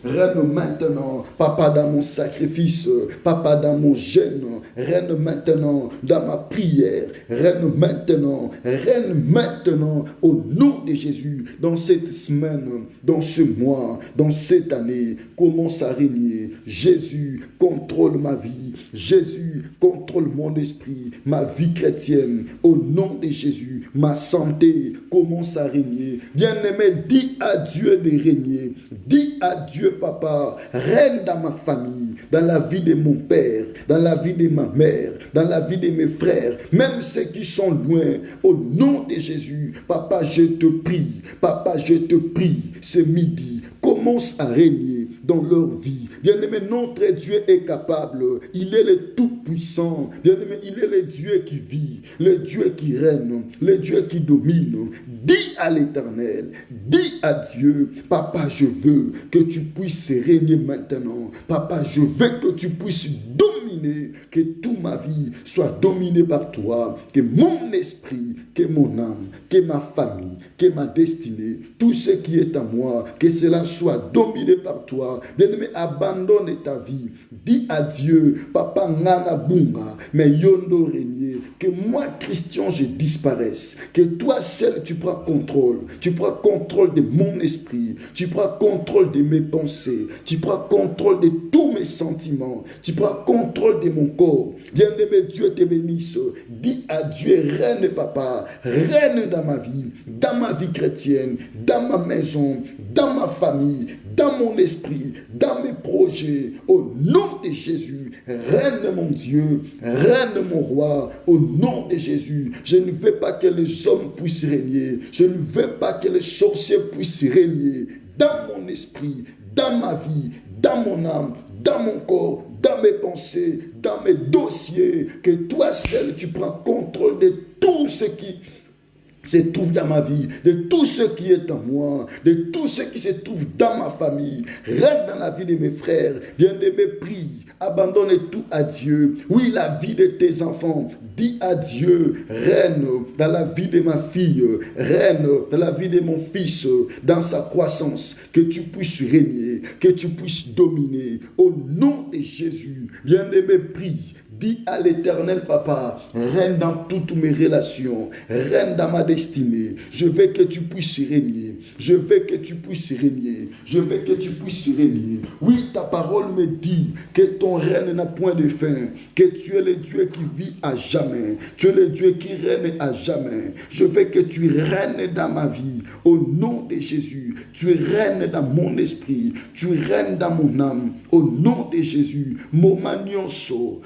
A: Papa dans mon sacrifice, Papa dans mon jeûne, règne maintenant dans ma prière, règne maintenant, au nom de Jésus, dans cette semaine, dans ce mois, dans cette année, commence à régner. Jésus contrôle ma vie. Jésus contrôle mon esprit, ma vie chrétienne. Au nom de Jésus, ma santé commence à régner. Bien-aimé, dis à Dieu de régner. Dis à Dieu, Papa, règne dans ma famille, dans la vie de mon père, dans la vie de ma mère, dans la vie de mes frères, même ceux qui sont loin. Au nom de Jésus, Papa, je te prie. Papa, je te prie, ce midi, commence à régner dans leur vie. Bien-aimé, notre Dieu est capable. Il est le Tout-Puissant. Bien-aimé, il est le Dieu qui vit, le Dieu qui règne, le Dieu qui domine. Dis à l'Éternel, dis à Dieu, Papa, je veux que tu puisses régner maintenant. Papa, je veux que tu puisses dominer, que toute ma vie soit dominée par toi, que mon esprit, que mon âme, que ma famille, que ma destinée, tout ce qui est à moi, que cela soit dominé par toi. Bien-aimé, abandonne ta vie. Dis à Dieu, Papa Ngana Bunga, mais Yondo régner, que moi, Christian, je disparaisse. Que toi seul, tu prends contrôle. Tu prends contrôle de mon esprit. Tu prends contrôle de mes pensées. Tu prends contrôle de tous mes sentiments. Tu prends contrôle de mon corps. Bien-aimé, Dieu te bénisse. Dis à Dieu, règne, Papa. Règne dans ma vie chrétienne, dans ma maison, dans ma famille, dans mon esprit, dans mes projets. Au nom de Jésus, règne mon Dieu, règne mon roi. Au nom de Jésus, je ne veux pas que les hommes puissent régner. Je ne veux pas que les sorciers puissent régner dans mon esprit, dans ma vie, dans mon âme, dans mon corps, dans mes pensées, dans mes dossiers. Que toi seul, tu prends contrôle de tout ce qui se trouve dans ma vie, de tout ce qui est en moi, de tout ce qui se trouve dans ma famille. Règne dans la vie de mes frères. Bien-aimé, prie. Abandonne tout à Dieu. Oui, la vie de tes enfants. Dis à Dieu, règne dans la vie de ma fille, règne dans la vie de mon fils, dans sa croissance, que tu puisses régner, que tu puisses dominer. Au nom de Jésus, bien-aimé, prie. Dis à l'Éternel, papa, règne dans toutes mes relations, règne dans ma destinée. Je veux que tu puisses régner. Je veux que tu puisses régner. Je veux que tu puisses régner. Oui, ta parole me dit que ton règne n'a point de fin, que tu es le Dieu qui vit à jamais. Tu es le Dieu qui règne à jamais. Je veux que tu règnes dans ma vie. Au nom de Jésus, tu règnes dans mon esprit. Tu règnes dans mon âme. Au nom de Jésus, momanioso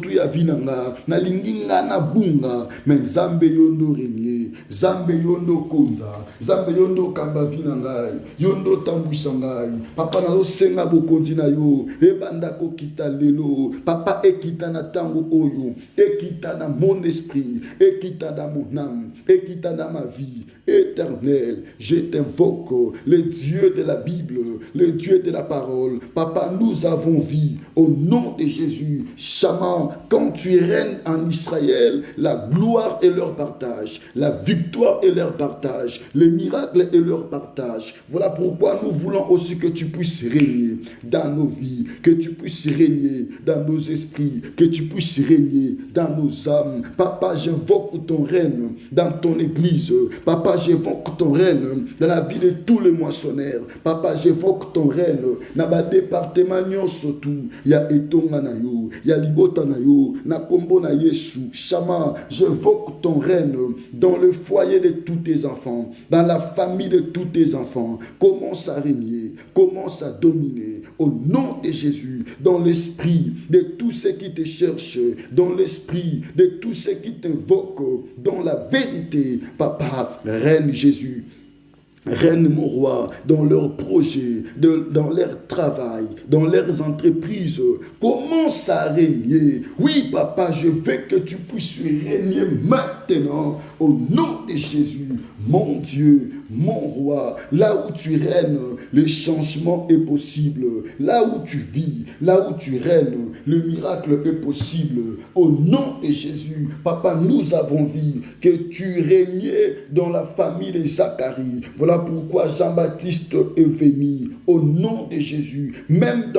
A: tu ya vinanga, na linginga na bunga, men zambe yondo régner, zambe yondo konza, zambe yondo kamba vinanga, yondo tambusangai, papa na lo senga bokonzi na yo, ebanda ko kita lelo, papa ekita na tango oyo, ekita na mon esprit, ekita dans mon âme, ekita dans ma vie. Éternel, je t'invoque, le Dieu de la Bible, le Dieu de la parole. Papa, nous avons vie au nom de Jésus. Chama, quand tu règnes en Israël, la gloire est leur partage, la victoire est leur partage, les miracles est leur partage. Voilà pourquoi nous voulons aussi que tu puisses régner dans nos vies, que tu puisses régner dans nos esprits, que tu puisses régner dans nos âmes. Papa, j'invoque ton règne dans ton église. Papa, j'évoque ton règne dans la vie de tous les moissonneurs. Papa, j'évoque ton règne dans le département surtout. Il y a Etonga na yo, il y a Libota na yo, na Kombo na Yesu. Chama, j'évoque ton règne dans le foyer de tous tes enfants, dans la famille de tous tes enfants. Commence à régner, commence à dominer au nom de Jésus, dans l'esprit de tous ceux qui te cherchent, dans l'esprit de tous ceux qui t'invoquent, dans la vérité. Papa, règne Jésus. Règne mon roi dans leurs projets, dans leur travail, dans leurs entreprises. Commence à régner. Oui, papa, je veux que tu puisses régner maintenant au nom de Jésus. Mon Dieu, mon roi, là où tu règnes, le changement est possible. Là où tu vis, là où tu règnes, le miracle est possible. Au nom de Jésus, papa, nous avons vu que tu régnais dans la famille de Zacharie. Voilà pourquoi Jean-Baptiste est venu au nom de Jésus, même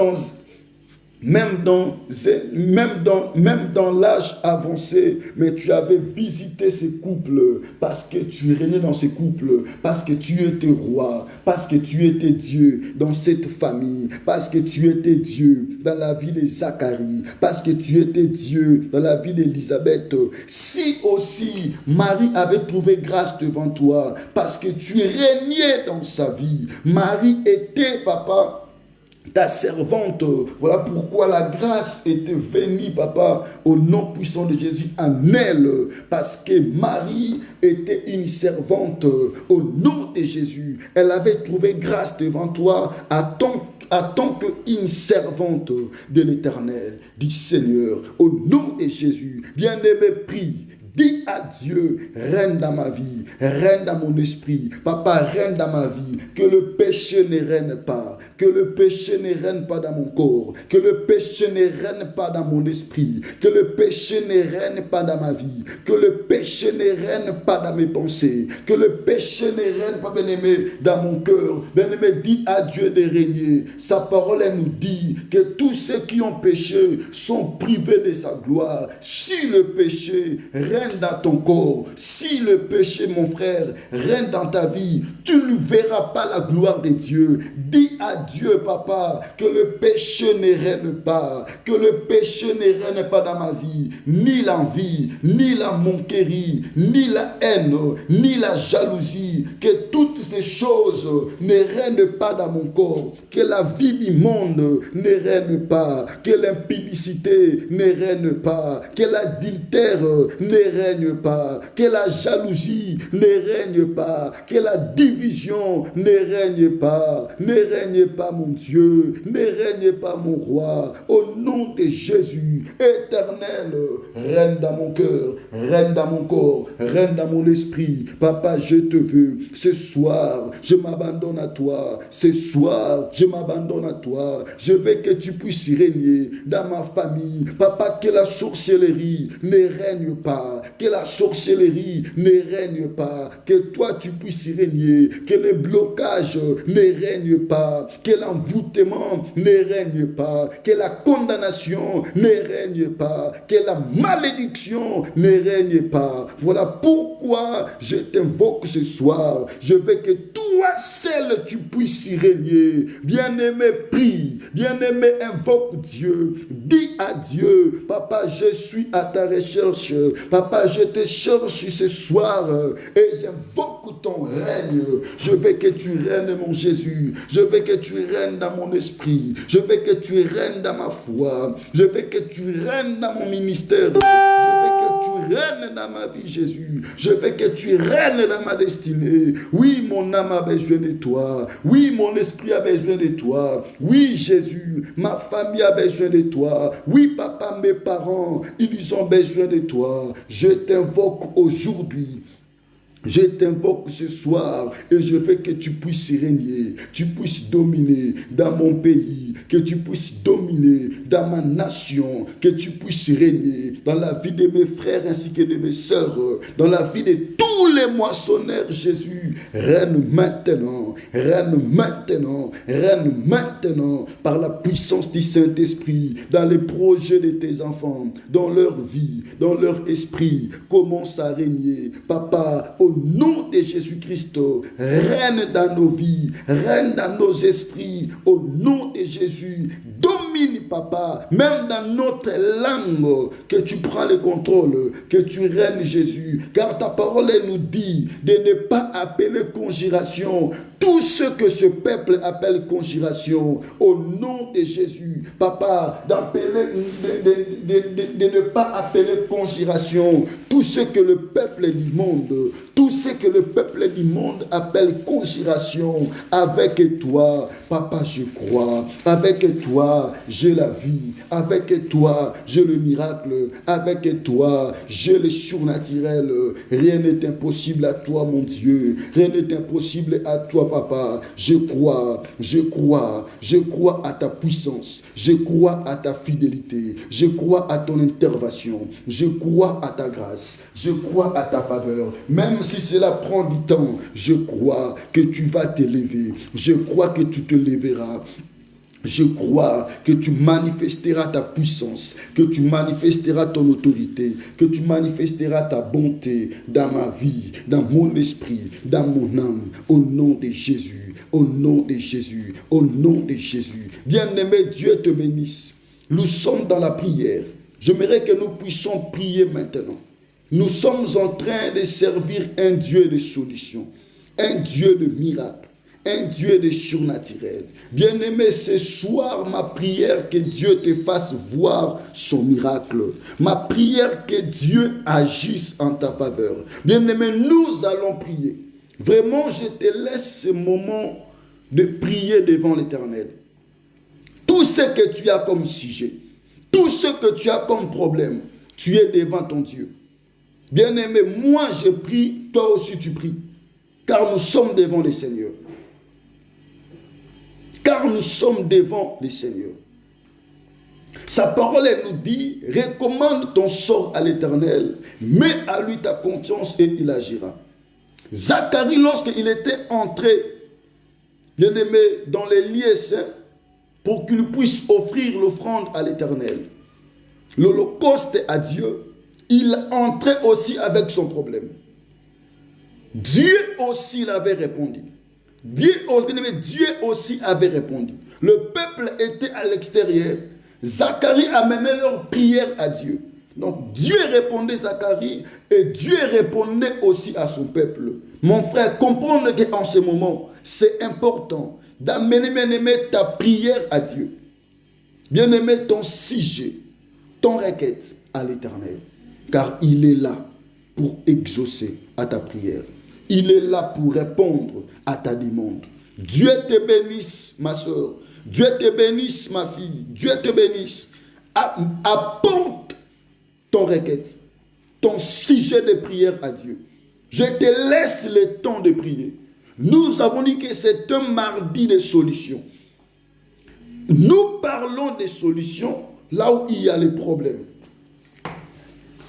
A: dans l'âge avancé, mais tu avais visité ces couples parce que tu régnais dans ces couples, parce que tu étais roi, parce que tu étais Dieu dans cette famille, parce que tu étais Dieu dans la vie de Zacharie, parce que tu étais Dieu dans la vie d'Élisabeth. Si aussi Marie avait trouvé grâce devant toi, parce que tu régnais dans sa vie, Marie était, papa, ta servante. Voilà pourquoi la grâce était venue, papa, au nom puissant de Jésus en elle, parce que Marie était une servante au nom de Jésus. Elle avait trouvé grâce devant toi en tant qu'une servante de l'Éternel, du Seigneur, au nom de Jésus. Bien-aimé, prie. Dis à Dieu, règne dans ma vie, règne dans mon esprit. Papa, règne dans ma vie. Que le péché ne règne pas. Que le péché ne règne pas dans mon corps. Que le péché ne règne pas dans mon esprit. Que le péché ne règne pas dans ma vie. Que le péché ne règne pas dans mes pensées. Que le péché ne règne pas, bien-aimé, dans mon cœur. Bien-aimé, dis à Dieu de régner. Sa parole, elle nous dit que tous ceux qui ont péché sont privés de sa gloire. Si le péché règne dans ton corps, si le péché, mon frère, règne dans ta vie, tu ne verras pas la gloire de Dieu. Dis à Dieu, papa, que le péché ne règne pas, que le péché ne règne pas dans ma vie, ni l'envie, ni la moquerie, ni la haine, ni la jalousie, que toutes ces choses ne règnent pas dans mon corps, que la vie du monde ne règne pas, que l'impudicité ne règne pas, que l'adultère ne règne pas, que la jalousie ne règne pas, que la division ne règne pas, mon Dieu, ne règne pas mon roi, au nom de Jésus, éternel, règne dans mon cœur, règne dans mon corps, règne dans mon esprit. Papa, je te veux, ce soir, je m'abandonne à toi, ce soir, je m'abandonne à toi, je veux que tu puisses régner dans ma famille. Papa, que la sorcellerie ne règne pas, que la sorcellerie ne règne pas, que toi tu puisses régner, que le blocage ne règne pas, pas, que l'envoûtement ne règne pas, que la condamnation ne règne pas, que la malédiction ne règne pas. Voilà pourquoi je t'invoque ce soir. Je veux que toi seul tu puisses y régner. Bien-aimé, prie. Bien-aimé, invoque Dieu. Dis à Dieu, papa, je suis à ta recherche. Papa, je te cherche ce soir et j'invoque ton règne. Je veux que tu règnes, mon Jésus. Je veux que tu règnes dans mon esprit. Je veux que tu règnes dans ma foi. Je veux que tu règnes dans mon ministère. Je veux que tu règnes dans ma vie, Jésus. Je veux que tu règnes dans ma destinée. Oui, mon âme a besoin de toi. Oui, mon esprit a besoin de toi. Oui, Jésus, ma famille a besoin de toi. Oui, papa, mes parents, ils ont besoin de toi. Je t'invoque aujourd'hui. Je t'invoque ce soir et je veux que tu puisses régner, tu puisses dominer dans mon pays, que tu puisses dominer dans ma nation, que tu puisses régner dans la vie de mes frères ainsi que de mes sœurs, dans la vie de tous les moissonneurs. Jésus, règne maintenant, règne maintenant, règne maintenant par la puissance du Saint-Esprit dans les projets de tes enfants, dans leur vie, dans leur esprit. Commence à régner, papa, au nom de Jésus-Christ, règne dans nos vies, règne dans nos esprits, au nom de Jésus, domine, papa, même dans notre langue, que tu prends le contrôle, que tu règnes, Jésus, car ta parole nous dit de ne pas appeler conjuration tout ce que ce peuple appelle conjuration, au nom de Jésus, papa, de ne pas appeler conjuration tout ce que le peuple du monde, tout ce que le peuple du monde appelle conjuration. Avec toi, papa, je crois. Avec toi, j'ai la vie. Avec toi, j'ai le miracle. Avec toi, j'ai le surnaturel. Rien n'est impossible à toi, mon Dieu. Rien n'est impossible à toi, papa. Je crois, je crois, je crois à ta puissance. Je crois à ta fidélité. Je crois à ton intervention. Je crois à ta grâce. Je crois à ta faveur. Même si cela prend du temps, je crois que tu vas t'élever. Je crois que tu te lèveras. Je crois que tu manifesteras ta puissance, que tu manifesteras ton autorité, que tu manifesteras ta bonté dans ma vie, dans mon esprit, dans mon âme, au nom de Jésus, au nom de Jésus, au nom de Jésus. Bien-aimé, Dieu te bénisse. Nous sommes dans la prière. J'aimerais que nous puissions prier maintenant. Nous sommes en train de servir un Dieu de solution, un Dieu de miracle, un Dieu de surnaturel. Bien-aimé, ce soir, ma prière que Dieu te fasse voir son miracle. Ma prière que Dieu agisse en ta faveur. Bien-aimé, nous allons prier. Vraiment, je te laisse ce moment de prier devant l'Éternel. Tout ce que tu as comme sujet, tout ce que tu as comme problème, tu es devant ton Dieu. Bien-aimé, moi je prie, toi aussi tu pries. Car nous sommes devant le Seigneur. Car nous sommes devant le Seigneur. Sa parole nous dit, recommande ton sort à l'Éternel, mets à lui ta confiance et il agira. Zacharie, lorsqu'il était entré, bien-aimé, dans les lieux saints, pour qu'il puisse offrir l'offrande à l'Éternel, l'holocauste à Dieu, il entrait aussi avec son problème. Dieu aussi l'avait répondu. Dieu aussi avait répondu. Le peuple était à l'extérieur. Zacharie amenait leur prière à Dieu. Donc Dieu répondait à Zacharie et Dieu répondait aussi à son peuple. Mon frère, comprendre qu'en ce moment, c'est important d'amener, bien-aimé, ta prière à Dieu. Bien-aimé, ton sujet, ton requête à l'Éternel. Car il est là pour exaucer à ta prière. Il est là pour répondre à ta demande. Dieu te bénisse, ma soeur. Dieu te bénisse, ma fille. Dieu te bénisse. Apporte ton requête, ton sujet de prière à Dieu. Je te laisse le temps de prier. Nous avons dit que c'est un mardi de solutions. Nous parlons des solutions là où il y a les problèmes.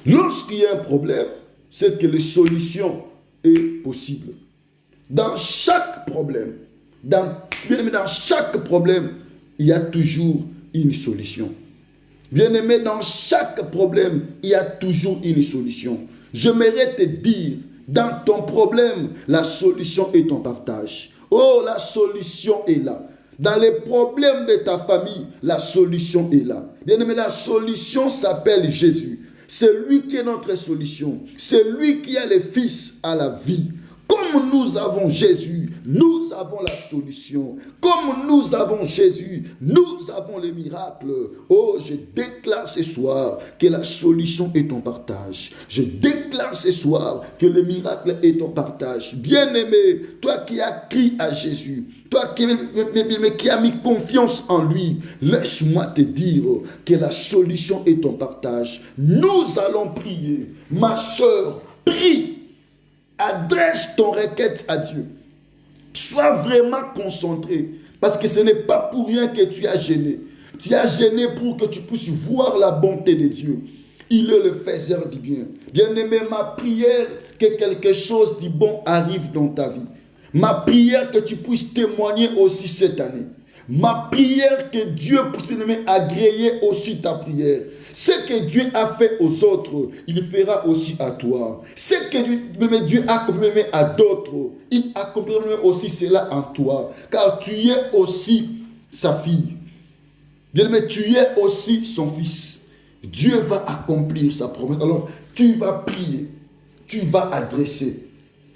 A: Lorsqu'il y a un problème, c'est que la solution est possible. Dans chaque problème, Bien-aimé, dans chaque problème, il y a toujours une solution. Bien-aimé, dans chaque problème, il y a toujours une solution. J'aimerais te dire, dans ton problème, la solution est ton partage. Oh, la solution est là. Dans les problèmes de ta famille, la solution est là. Bien-aimé, la solution s'appelle Jésus. C'est lui qui est notre solution. C'est lui qui est le Fils à la vie. Comme nous avons Jésus, nous avons la solution. Comme nous avons Jésus, nous avons les miracles. Oh, je déclare ce soir que la solution est ton partage. Je déclare ce soir que le miracle est ton partage. Bien-aimé, toi qui as crié à Jésus, toi qui as mis confiance en lui, laisse-moi te dire que la solution est ton partage. Nous allons prier. Ma soeur, prie. Adresse ton requête à Dieu. Sois vraiment concentré. Parce que ce n'est pas pour rien que tu as gêné. Tu as gêné pour que tu puisses voir la bonté de Dieu. Il est le faiseur du bien. Bien-aimé, ma prière que quelque chose de bon arrive dans ta vie. Ma prière que tu puisses témoigner aussi cette année. Ma prière que Dieu puisse agréer aussi ta prière. Ce que Dieu a fait aux autres, il fera aussi à toi. Ce que Dieu a accompli à d'autres, il accomplira aussi cela en toi. Car tu es aussi sa fille. Bien-aimé, tu es aussi son fils. Dieu va accomplir sa promesse. Alors, tu vas prier. Tu vas adresser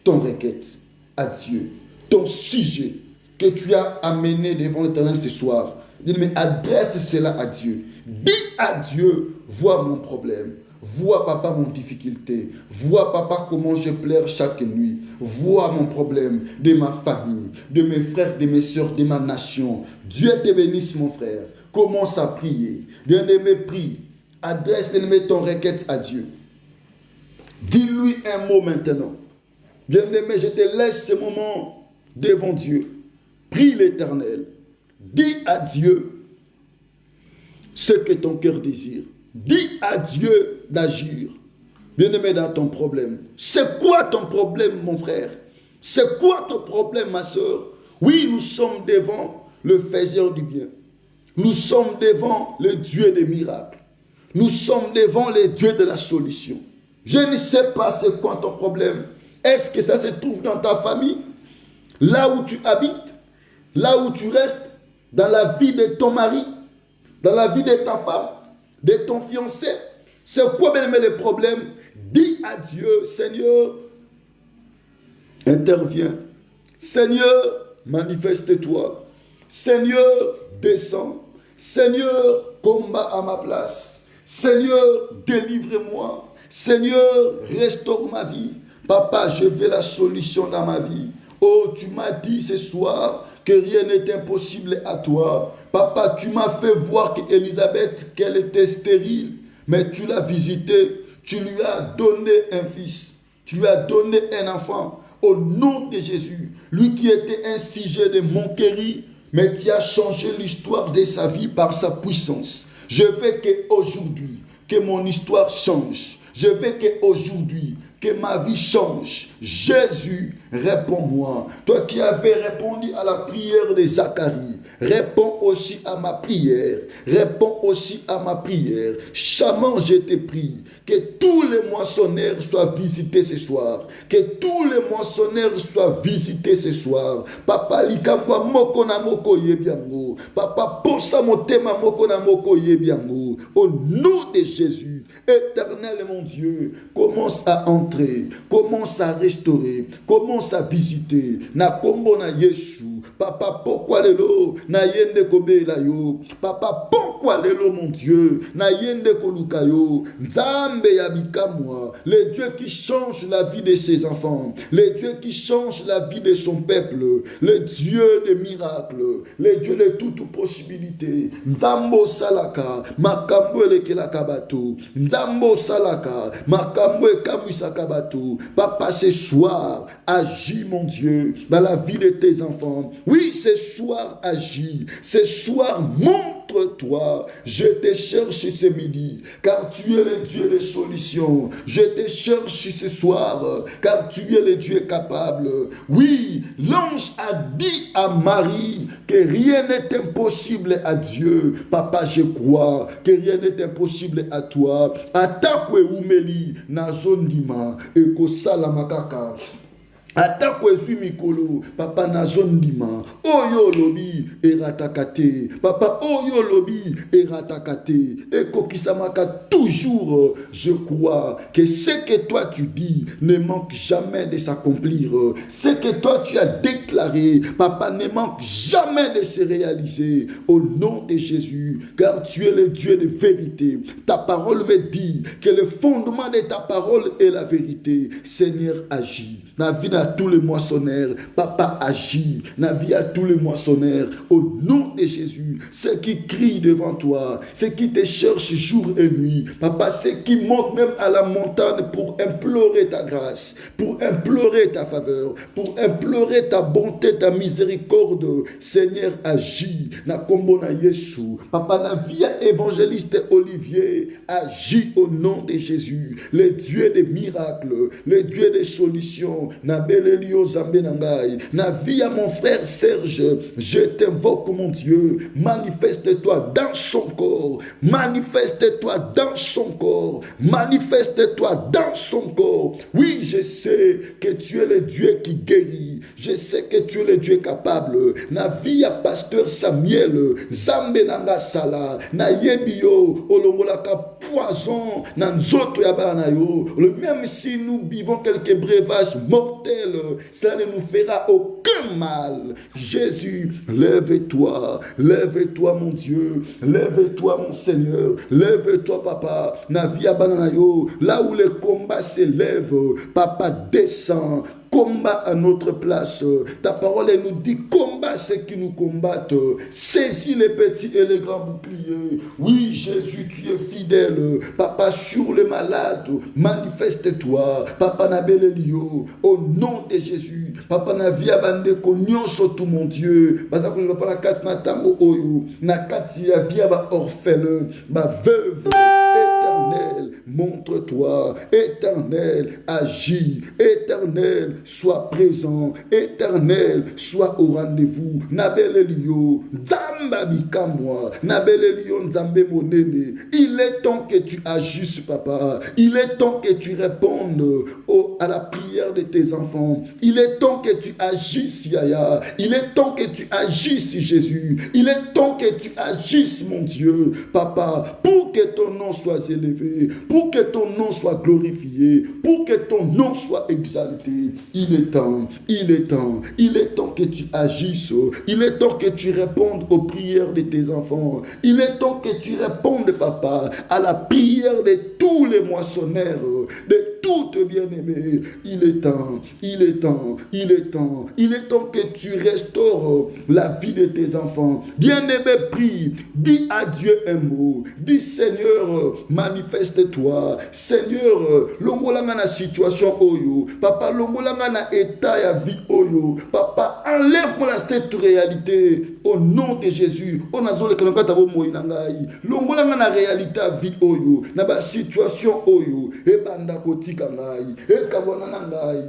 A: ton requête à Dieu. Ton sujet que tu as amené devant l'Éternel ce soir. Bien-aimé, adresse cela à Dieu. Dis à Dieu, vois mon problème. Vois, papa, mon difficulté. Vois, papa, comment je pleure chaque nuit. Vois mon problème de ma famille, de mes frères, de mes soeurs, de ma nation. Dieu te bénisse, mon frère. Commence à prier. Bien-aimé, prie. Adresse, bien-aimé, ton requête à Dieu. Dis-lui un mot maintenant. Bien-aimé, je te laisse ce moment devant Dieu. Prie l'Éternel. Dis à Dieu ce que ton cœur désire. Dis à Dieu d'agir. Bien-aimé, dans ton problème. C'est quoi ton problème, mon frère? C'est quoi ton problème, ma soeur? Oui, nous sommes devant le faiseur du bien. Nous sommes devant le Dieu des miracles. Nous sommes devant le Dieu de la solution. Je ne sais pas c'est quoi ton problème. Est-ce que ça se trouve dans ta famille? Là où tu habites? Là où tu restes? Dans la vie de ton mari? Dans la vie de ta femme? De ton fiancé? C'est quoi bien le problème? Dis à Dieu, Seigneur, interviens. Seigneur, manifeste-toi. Seigneur, descends. Seigneur, combat à ma place. Seigneur, délivre-moi. Seigneur, restaure ma vie. Papa, je veux la solution dans ma vie. Oh, tu m'as dit ce soir que rien n'est impossible à toi. Papa, tu m'as fait voir qu'Élisabeth, qu'elle était stérile, mais tu l'as visitée. Tu lui as donné un fils. Tu lui as donné un enfant. Au nom de Jésus, lui qui était un sujet de moquerie, mais qui a changé l'histoire de sa vie par sa puissance. Je veux qu'aujourd'hui, que mon histoire change. Je veux qu'aujourd'hui, que ma vie change. Jésus, réponds-moi. Toi qui avais répondu à la prière de Zacharie, réponds aussi à ma prière. Réponds aussi à ma prière. Chaman, je te prie que tous les moissonneurs soient visités ce soir. Que tous les moissonneurs soient visités ce soir. Papa, likambwa moko na moko yebiango. Papa, posa motema moko na moko yebiango. Au nom de Jésus, Éternel mon Dieu, commence à entrer, commence à restaurer, commence à visiter. Na kombo na Yesu. Papa, pourquoi lelo na yende kobe la yo? Papa, pourquoi lelo mon Dieu na yende koluka yo? Nzambe ya bikamwa, le Dieu qui change la vie de ses enfants, le Dieu qui change la vie de son peuple, le Dieu des miracles, le Dieu de toute possibilité. Nzambo salaka, makambo elekelaka bato. Nzambo salaka, makambo ekamwisaka bato. Papa, ce soir, agis mon Dieu dans la vie de tes enfants. Oui, ce soir, agis. Ce soir, monte montre-toi. Je te cherche ce midi, car tu es le Dieu des solutions. Je te cherche ce soir, car tu es le Dieu capable. Oui, l'ange a dit à Marie que rien n'est impossible à Dieu. Papa, je crois que rien n'est impossible à toi. Atakwe umeli na zondima eko salamakaka. Atako ezwi mikolo papa na zondima oyo lobi eratakate papa oyo lobi eratakate ekokisamaka toujours. Je crois que ce que toi tu dis ne manque jamais de s'accomplir. Ce que toi tu as déclaré, papa, ne manque jamais de se réaliser au nom de Jésus, car tu es le Dieu de vérité. Ta parole me dit que le fondement de ta parole est la vérité. Seigneur, agis. La vie à tous les moissonneurs, papa, agis. La vie à tous les moissonneurs, au nom de Jésus. Ceux qui crient devant toi, ceux qui te cherchent jour et nuit, papa, ceux qui montent même à la montagne pour implorer ta grâce, pour implorer ta faveur, pour implorer ta bonté, ta miséricorde. Seigneur, agis. Na kombo na Yesu, papa, na vie évangéliste Olivier, agis au nom de Jésus, le Dieu des miracles, le Dieu des solutions. Na belelio zambe nangai, na vie à mon frère Serge, je t'invoque mon Dieu, manifeste-toi dans son corps, manifeste-toi dans son corps, manifeste-toi dans son corps. Oui, je sais que tu es le Dieu qui guérit, je sais que tu es le Dieu capable. Na vie à pasteur Samuel, zambe nanga sala, na yebio olongolaka poison na nzoto ya bana yo, même si nous vivons quelques breuvages mortel, ça ne nous fera aucun mal. Jésus, lève-toi mon Dieu, lève-toi mon Seigneur, lève-toi papa, na via bananayo, là où le combat s'élève, papa descend, combat à notre place. Ta parole elle nous dit combat ceux qui nous combattent, saisis les petits et les grands boucliers. Oui Jésus, tu es fidèle, papa, sur les malades, manifeste-toi, papa na belelio, au nom de Jésus, papa na via bande konyonso tout mon Dieu, parce que papa la kati na tango oyo, na kati ya via ba orphelin, ba veuve. Éternel, montre-toi. Éternel, agis. Éternel, sois présent. Éternel, sois au rendez-vous. Nabelelio, Nzamba bikamwa. Nabelelio, Nzambe monene. Il est temps que tu agisses, papa. Il est temps que tu répondes à la prière de tes enfants. Il est temps que tu agisses, Yaya. Il est temps que tu agisses, Jésus. Il est temps que tu agisses, mon Dieu, papa, pour que ton nom soit élevé, pour que ton nom soit glorifié, pour que ton nom soit exalté. Il est temps, il est temps, il est temps que tu agisses, il est temps que tu répondes aux prières de tes enfants, il est temps que tu répondes, papa, à la prière de tous les moissonneurs, de toutes bien-aimées. Il est temps, il est temps, il est temps, il est temps que tu restaures la vie de tes enfants. Bien-aimé, prie, dis à Dieu un mot, dis Seigneur, manifeste-toi. Seigneur, longolanga na situation oyo, papa, longolanga na état ya vie oyo, papa, enlève-moi cette réalité au nom de Jésus. On a zolé que l'on kata bo moinangai, longolanga na réalité vie oyo, na ba situation oyo, e banda kotika ngai, e kabona ngai,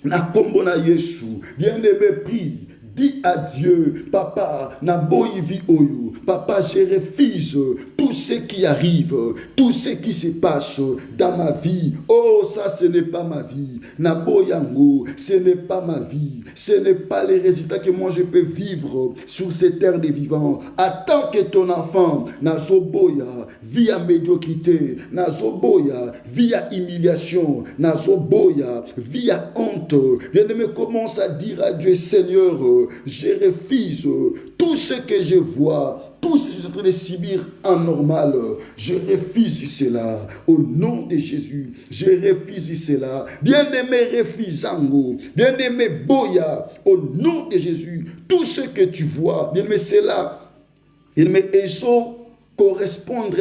A: na kombo na Yesu. Bien-aimé, prie. Dis à Dieu, papa, na boivi oyo, papa, je refuse tout ce qui arrive, tout ce qui se passe dans ma vie. Oh, ça, ce n'est pas ma vie. Na boyango, ce n'est pas ma vie. Ce n'est pas les résultats que moi je peux vivre sur cette terre des vivants. Attends que ton enfant, na zoboya, via médiocrité, na zoboya, via humiliation, na zoboya, via honte. Bien-aimé, commence à dire à Dieu, Seigneur, je refuse tout ce que je vois, tout ce que je suis en train de subir en normal. Je refuse cela au nom de Jésus. Je refuse cela. Bien-aimé, refusant, bien-aimé, boya, au nom de Jésus. Tout ce que tu vois, bien-aimé, c'est là. Bien-aimé, Ezo correspondre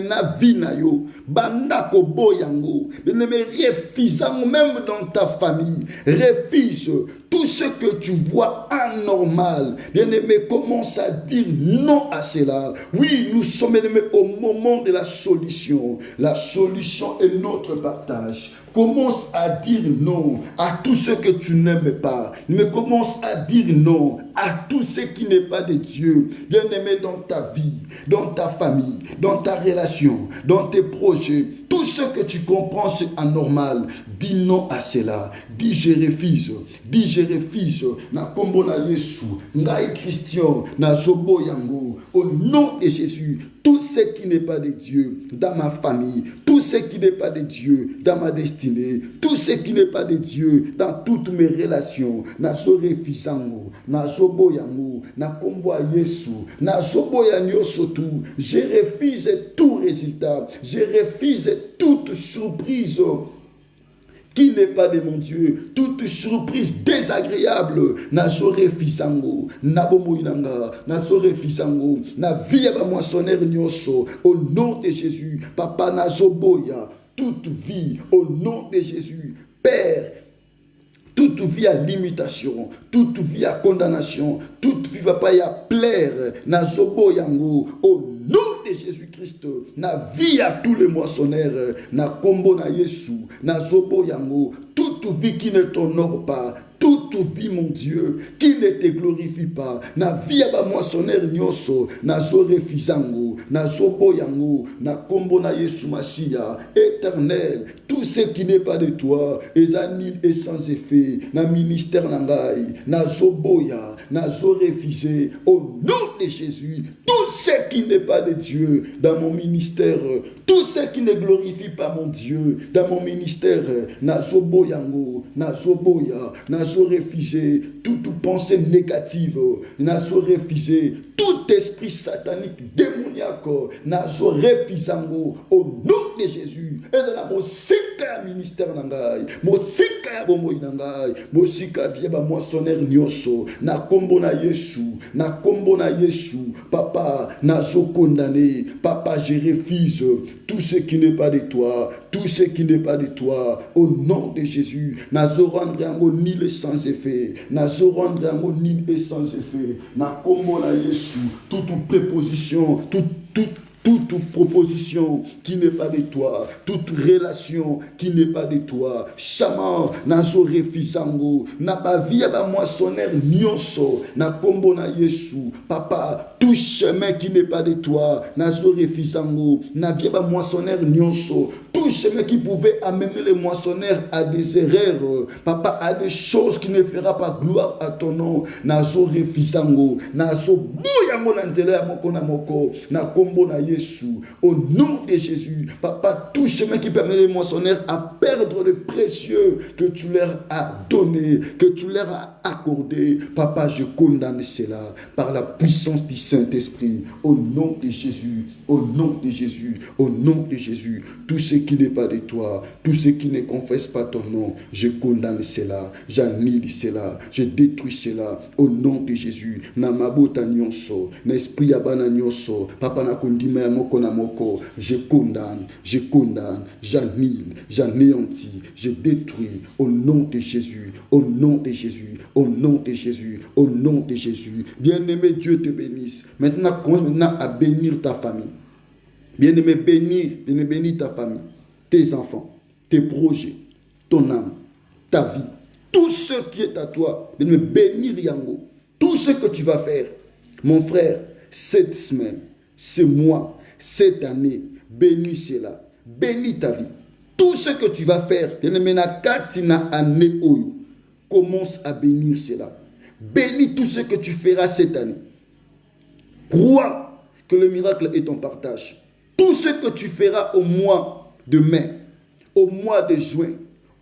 A: na vie na yo banda ko boyango bien-aimé, refusant même dans ta famille, refuse Tout ce que tu vois anormal, bien-aimé, commence à dire non à cela. Oui, nous sommes, bien-aimés, au moment de la solution. La solution est notre partage. Commence à dire non à tout ce que tu n'aimes pas. Mais commence à dire non à tout ce qui n'est pas de Dieu. Bien-aimé, dans ta vie, dans ta famille, dans ta relation, dans tes projets, tout ce que tu comprends c'est anormal. Dis non à cela. Dis je refuse. Dis je refuse. Na kombo na Yesu. Ngai Christian. Na zobo yango. Au nom de Jésus. Tout ce qui n'est pas de Dieu dans ma famille, tout ce qui n'est pas de Dieu dans ma destinée, tout ce qui n'est pas de Dieu dans toutes mes relations, na so refizango, na zobo yango, na kombo ya Yesu, na zobo ya nyonso tout. Je refuse tout résultat, je refuse toute surprise qui n'est pas de mon Dieu, toute surprise désagréable, na zore fisango, na bomoinanga, na zore fisango, na vie ba moissonneur nyonso, au nom de Jésus, papa na zoboya, toute vie, au nom de Jésus, Père, toute vie à limitation, toute vie à condamnation, toute vie papa à plaire, na zobo yango, au nom de Jésus-Christ, na vie à tous les moissonneurs, na kombo na Yesu, na zobo yango, toute vie qui ne t'honore pas, toute vie, mon Dieu, qui ne te glorifie pas, na vie à moissonneur nyonso, na zore fizango, na zobo yango, na kombo na Yesu Masia, éternel, tout ce qui n'est pas de toi, est nul et sans effet, na ministère nangai, na zoboya, na zore fizé, au nom de Jésus, tout ce qui n'est pas de Dieu dans mon ministère, tout ce qui ne glorifie pas mon Dieu dans mon ministère, na zoboyango, na zoboya, na refusé toute pensée négative, n'a refusé tout esprit satanique démoniaque, n'a refusé au nom de Jésus. Et dans la mosika ministère nangai, mosika bomoy nangai, mosika vieba moissonneur nyonso, na kombo na Yesu, papa, n'a condamné, papa, je refuse tout ce qui n'est pas de toi, tout ce qui n'est pas de toi, au nom de Jésus, n'a rendre un ni le sans effet, n'a rendre un ni et sans effet, n'a kombo na Yesu, toute préposition, toute proposition qui n'est pas de toi, toute relation qui n'est pas de toi, chama na zo refizango, na ba vie ba moissonneur nyonso, na kombo na Yesu, papa, tout chemin qui n'est pas de toi, na zo refizango, na vie ba moissonneur nyonso, tout chemin qui pouvait amener les moissonneurs à des erreurs, papa, à des choses qui ne fera pas gloire à ton nom, na zo refizango, na zo boyango na nzela ya moko na moko, na kombo na Yesu. Au nom de Jésus, papa, tout chemin qui permet les moissonneurs à perdre le précieux que tu leur as donné, que tu leur as accordé, papa, je condamne cela par la puissance du Saint-Esprit. Au nom de Jésus, au nom de Jésus, au nom de Jésus, tout ce qui n'est pas de toi, tout ce qui ne confesse pas ton nom, je condamne cela, j'annule cela, je détruis cela. Au nom de Jésus, namabota nyonso, n'esprit abana nyonso, papa na kondima ya moko na moko, je condamne, j'annule, j'anéantis, je détruis. Au nom de Jésus, au nom de Jésus, au nom de Jésus, au nom de Jésus. Bien-aimé, Dieu te bénisse. Maintenant, commence maintenant à bénir ta famille. Bien-aimé, bénis ta famille, tes enfants, tes projets, ton âme, ta vie, tout ce qui est à toi. Bien-aimé, bénir Yango. Tout ce que tu vas faire, mon frère, cette semaine, ce mois, cette année, bénis cela. Bénis ta vie. Tout ce que tu vas faire, bien-aimé, na katina année oyo, commence à bénir cela. Bénis tout ce que tu feras cette année. Crois que le miracle est ton partage. Tout ce que tu feras au mois de mai, au mois de juin,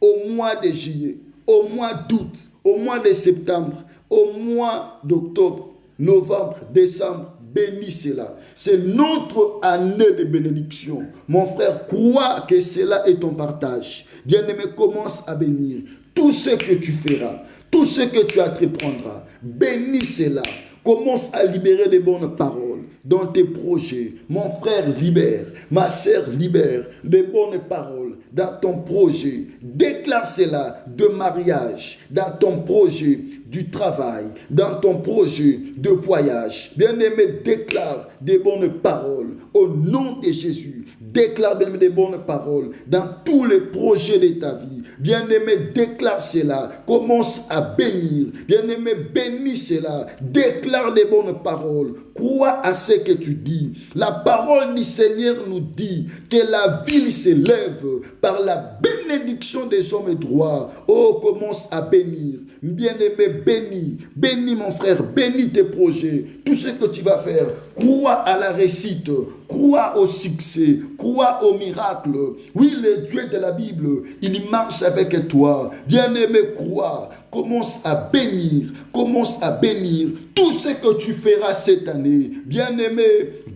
A: au mois de juillet, au mois d'août, au mois de septembre, au mois d'octobre, novembre, décembre, bénis cela. C'est notre année de bénédiction. Mon frère, crois que cela est ton partage. Bien-aimé, commence à bénir. Tout ce que tu feras, tout ce que tu entreprendras, bénis cela. Commence à libérer des bonnes paroles. dans tes projets. Mon frère, libère. Ma sœur, libère des bonnes paroles dans ton projet. Déclare cela de mariage, dans ton projet du travail, dans ton projet de voyage. Bien-aimé, déclare des bonnes paroles au nom de Jésus. Déclare bien-aimé des bonnes paroles dans tous les projets de ta vie. Bien-aimé, déclare cela. Commence à bénir. Bien-aimé, bénis cela. Déclare des bonnes paroles. Crois à ce que tu dis. La parole du Seigneur nous dit que la ville s'élève par la bénédiction des hommes droits. Oh, commence à bénir. Bien-aimé, bénis. Bénis mon frère. Bénis tes projets. Tout ce que tu vas faire. Crois à la réussite. Crois au succès. Crois au miracle. Oui, le Dieu de la Bible, il marche avec toi. Bien-aimé, crois. Commence à bénir. Commence à bénir tout ce que tu feras cette année. Bien-aimé,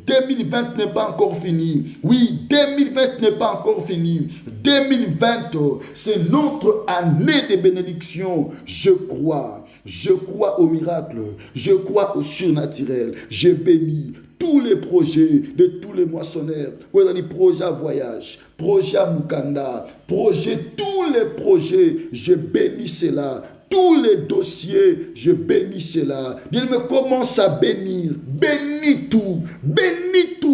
A: 2020 n'est pas encore fini. Oui, 2020 n'est pas encore fini. 2020, c'est notre année de bénédiction. Je crois. Je crois au miracle. Je crois au surnaturel. Je bénis tous les projets de tous les moissonneurs. Vous avez dit projet à voyage, projet à Mukanda, projet, tous les projets, je bénis cela. Tous les dossiers, je bénis cela. Bien, mais commence à bénir. Bénis tout,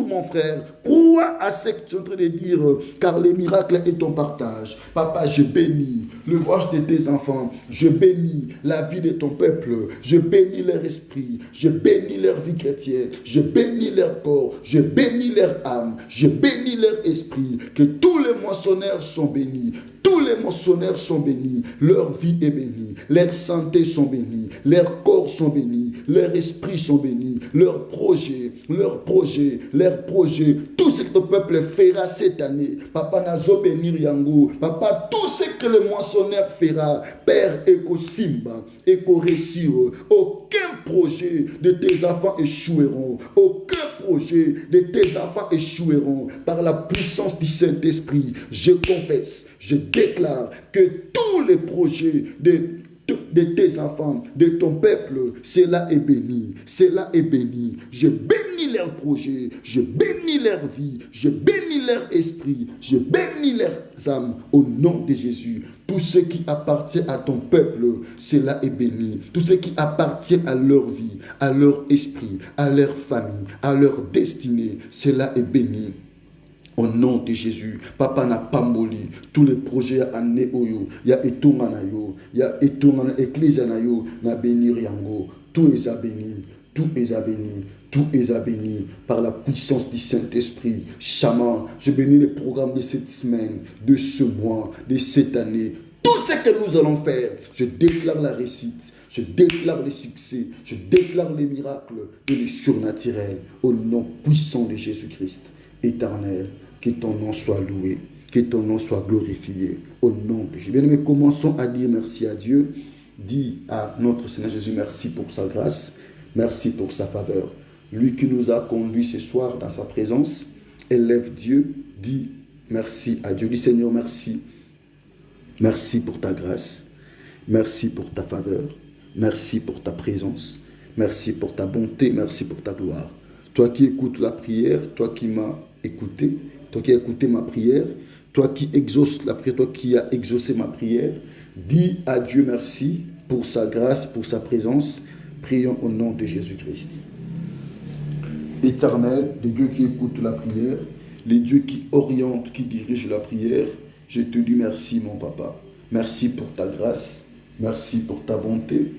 A: mon frère. Crois à ce que tu es en train de dire, car le miracle est ton partage. Papa, je bénis le voyage de tes enfants. Je bénis la vie de ton peuple. Je bénis leur esprit. Je bénis leur vie chrétienne. Je bénis leur corps. Je bénis leur âme. Je bénis leur esprit. Que tous les moissonneurs sont bénis. Tous les moissonneurs sont bénis, leur vie est bénie, leur santé sont bénis, leurs corps sont bénis, leurs esprits sont bénis, leurs projets, tout ce que le peuple fera cette année. Papa Nazo bénir Yango, papa, tout ce que le moissonneur fera, Père Eko Simba, Eko Réciro, aucun projet de tes enfants échoueront, aucun projet de tes enfants échoueront par la puissance du Saint-Esprit. Je confesse, je déclare que tous les projets de tes enfants, de ton peuple, cela est béni, cela est béni. Je bénis leurs projets, je bénis leur vie, je bénis leur esprit, je bénis leurs âmes au nom de Jésus. Tout ce qui appartient à ton peuple, cela est béni. Tout ce qui appartient à leur vie, à leur esprit, à leur famille, à leur destinée, cela est béni. Au nom de Jésus, Papa n'a pas molli tous les projets à Néoyo, il y a Etonganayo, il y a Etongana, Ecclésianayo, n'a béni Riango, tout est à béni, tout est à béni. Tout est à béni par la puissance du Saint-Esprit. Chaman, je bénis les programmes de cette semaine, de ce mois, de cette année. Tout ce que nous allons faire, je déclare la réussite, je déclare le succès, je déclare les miracles et les surnaturels au nom puissant de Jésus-Christ. Éternel, que ton nom soit loué, que ton nom soit glorifié au nom de Jésus. Bien-aimés, commençons à dire merci à Dieu. Dis à notre Seigneur Jésus merci pour sa grâce, merci pour sa faveur. Lui qui nous a conduits ce soir dans sa présence, élève Dieu, dis merci à Dieu. Dis Seigneur, merci. Merci pour ta grâce, merci pour ta faveur, merci pour ta présence, merci pour ta bonté, merci pour ta gloire. Toi qui écoutes la prière, toi qui m'as écouté, toi qui as écouté ma prière, toi qui exauces la prière, toi qui as exaucé ma prière, dis à Dieu merci pour sa grâce, pour sa présence. Prions au nom de Jésus-Christ. Éternel, les dieux qui écoutent la prière, les dieux qui orientent, qui dirigent la prière, je te dis merci mon papa. Merci pour ta grâce, merci pour ta bonté,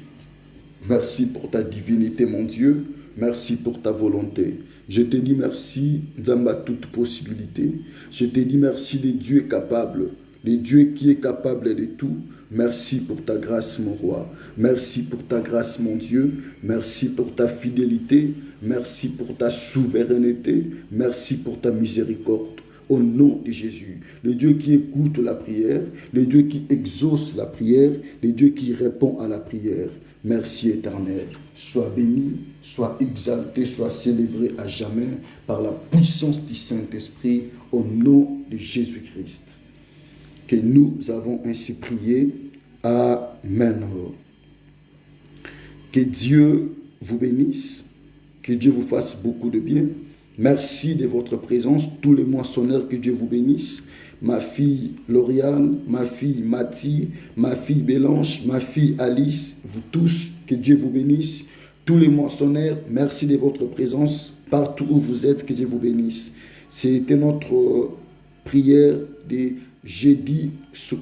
A: merci pour ta divinité mon Dieu, merci pour ta volonté. Je te dis merci, Nzamba, toute possibilité. Je te dis merci, les dieux capables, les dieux qui est capable de tout. Merci pour ta grâce, mon roi. Merci pour ta grâce, mon Dieu. Merci pour ta fidélité. Merci pour ta souveraineté. Merci pour ta miséricorde. Au nom de Jésus, les dieux qui écoutent la prière, les dieux qui exaucent la prière, les dieux qui répondent à la prière. Merci éternel. Sois béni, sois exalté, sois célébré à jamais par la puissance du Saint-Esprit au nom de Jésus-Christ. Que nous avons ainsi prié. Amen. Que Dieu vous bénisse. Que Dieu vous fasse beaucoup de bien. Merci de votre présence, tous les moissonneurs, que Dieu vous bénisse. Ma fille Lauriane, ma fille Mathie, ma fille Bélange, ma fille Alice, vous tous, que Dieu vous bénisse. Tous les moissonneurs, merci de votre présence. Partout où vous êtes, que Dieu vous bénisse. C'était notre prière de jeudi,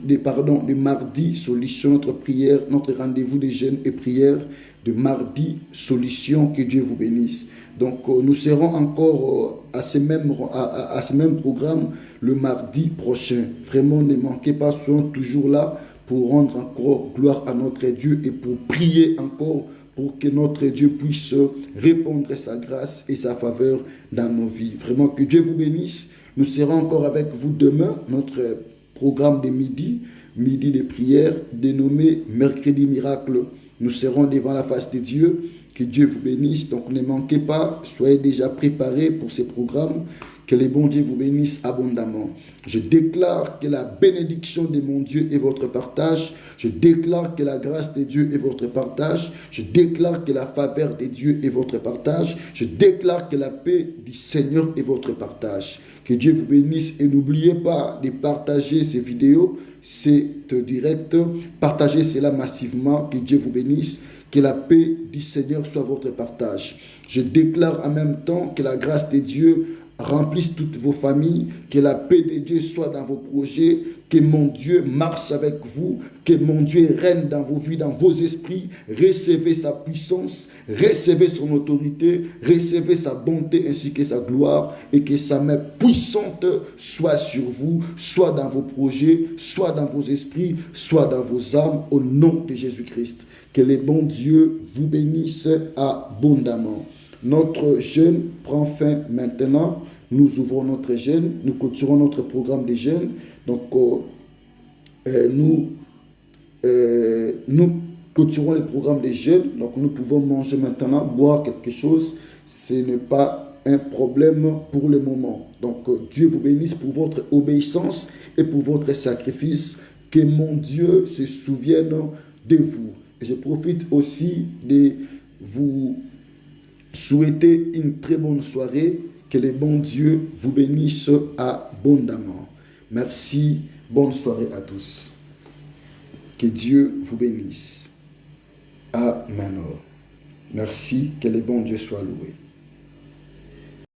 A: de mardi, solution, notre prière, notre rendez-vous de jeûne et prière de mardi, solution, que Dieu vous bénisse. Donc nous serons encore à ce même programme le mardi prochain. Vraiment, ne manquez pas, soyons toujours là pour rendre encore gloire à notre Dieu et pour prier encore pour que notre Dieu puisse répandre sa grâce et sa faveur dans nos vies. Vraiment, que Dieu vous bénisse. Nous serons encore avec vous demain, notre programme de midi de prière, dénommé Mercredi Miracle. Nous serons devant la face de Dieu. Que Dieu vous bénisse. Donc ne manquez pas, soyez déjà préparés pour ces programmes. Que le bon Dieu vous bénisse abondamment. Je déclare que la bénédiction de mon Dieu est votre partage. Je déclare que la grâce de Dieu est votre partage. Je déclare que la faveur de Dieu est votre partage. Je déclare que la paix du Seigneur est votre partage. Que Dieu vous bénisse et n'oubliez pas de partager ces vidéos, c'est direct. Partagez cela massivement. Que Dieu vous bénisse. Que la paix du Seigneur soit votre partage. Je déclare en même temps que la grâce de Dieu remplisse toutes vos familles, que la paix de Dieu soit dans vos projets, que mon Dieu marche avec vous, que mon Dieu règne dans vos vies, dans vos esprits. Recevez sa puissance, recevez son autorité, recevez sa bonté ainsi que sa gloire, et que sa main puissante soit sur vous, soit dans vos projets, soit dans vos esprits, soit dans vos âmes, au nom de Jésus-Christ. Que le bon Dieu vous bénisse abondamment. Notre jeûne prend fin maintenant. Nous ouvrons notre jeûne. Nous clôturons notre programme de jeûne. Donc, nous clôturons le programme de jeûne. Donc, nous pouvons manger maintenant, boire quelque chose. Ce n'est pas un problème pour le moment. Donc, Dieu vous bénisse pour votre obéissance et pour votre sacrifice. Que mon Dieu se souvienne de vous. Je profite aussi de vous souhaiter une très bonne soirée. Que le bon Dieu vous bénisse abondamment. Merci. Bonne soirée à tous. Que Dieu vous bénisse. Amen. Merci. Que le bon Dieu soit loué.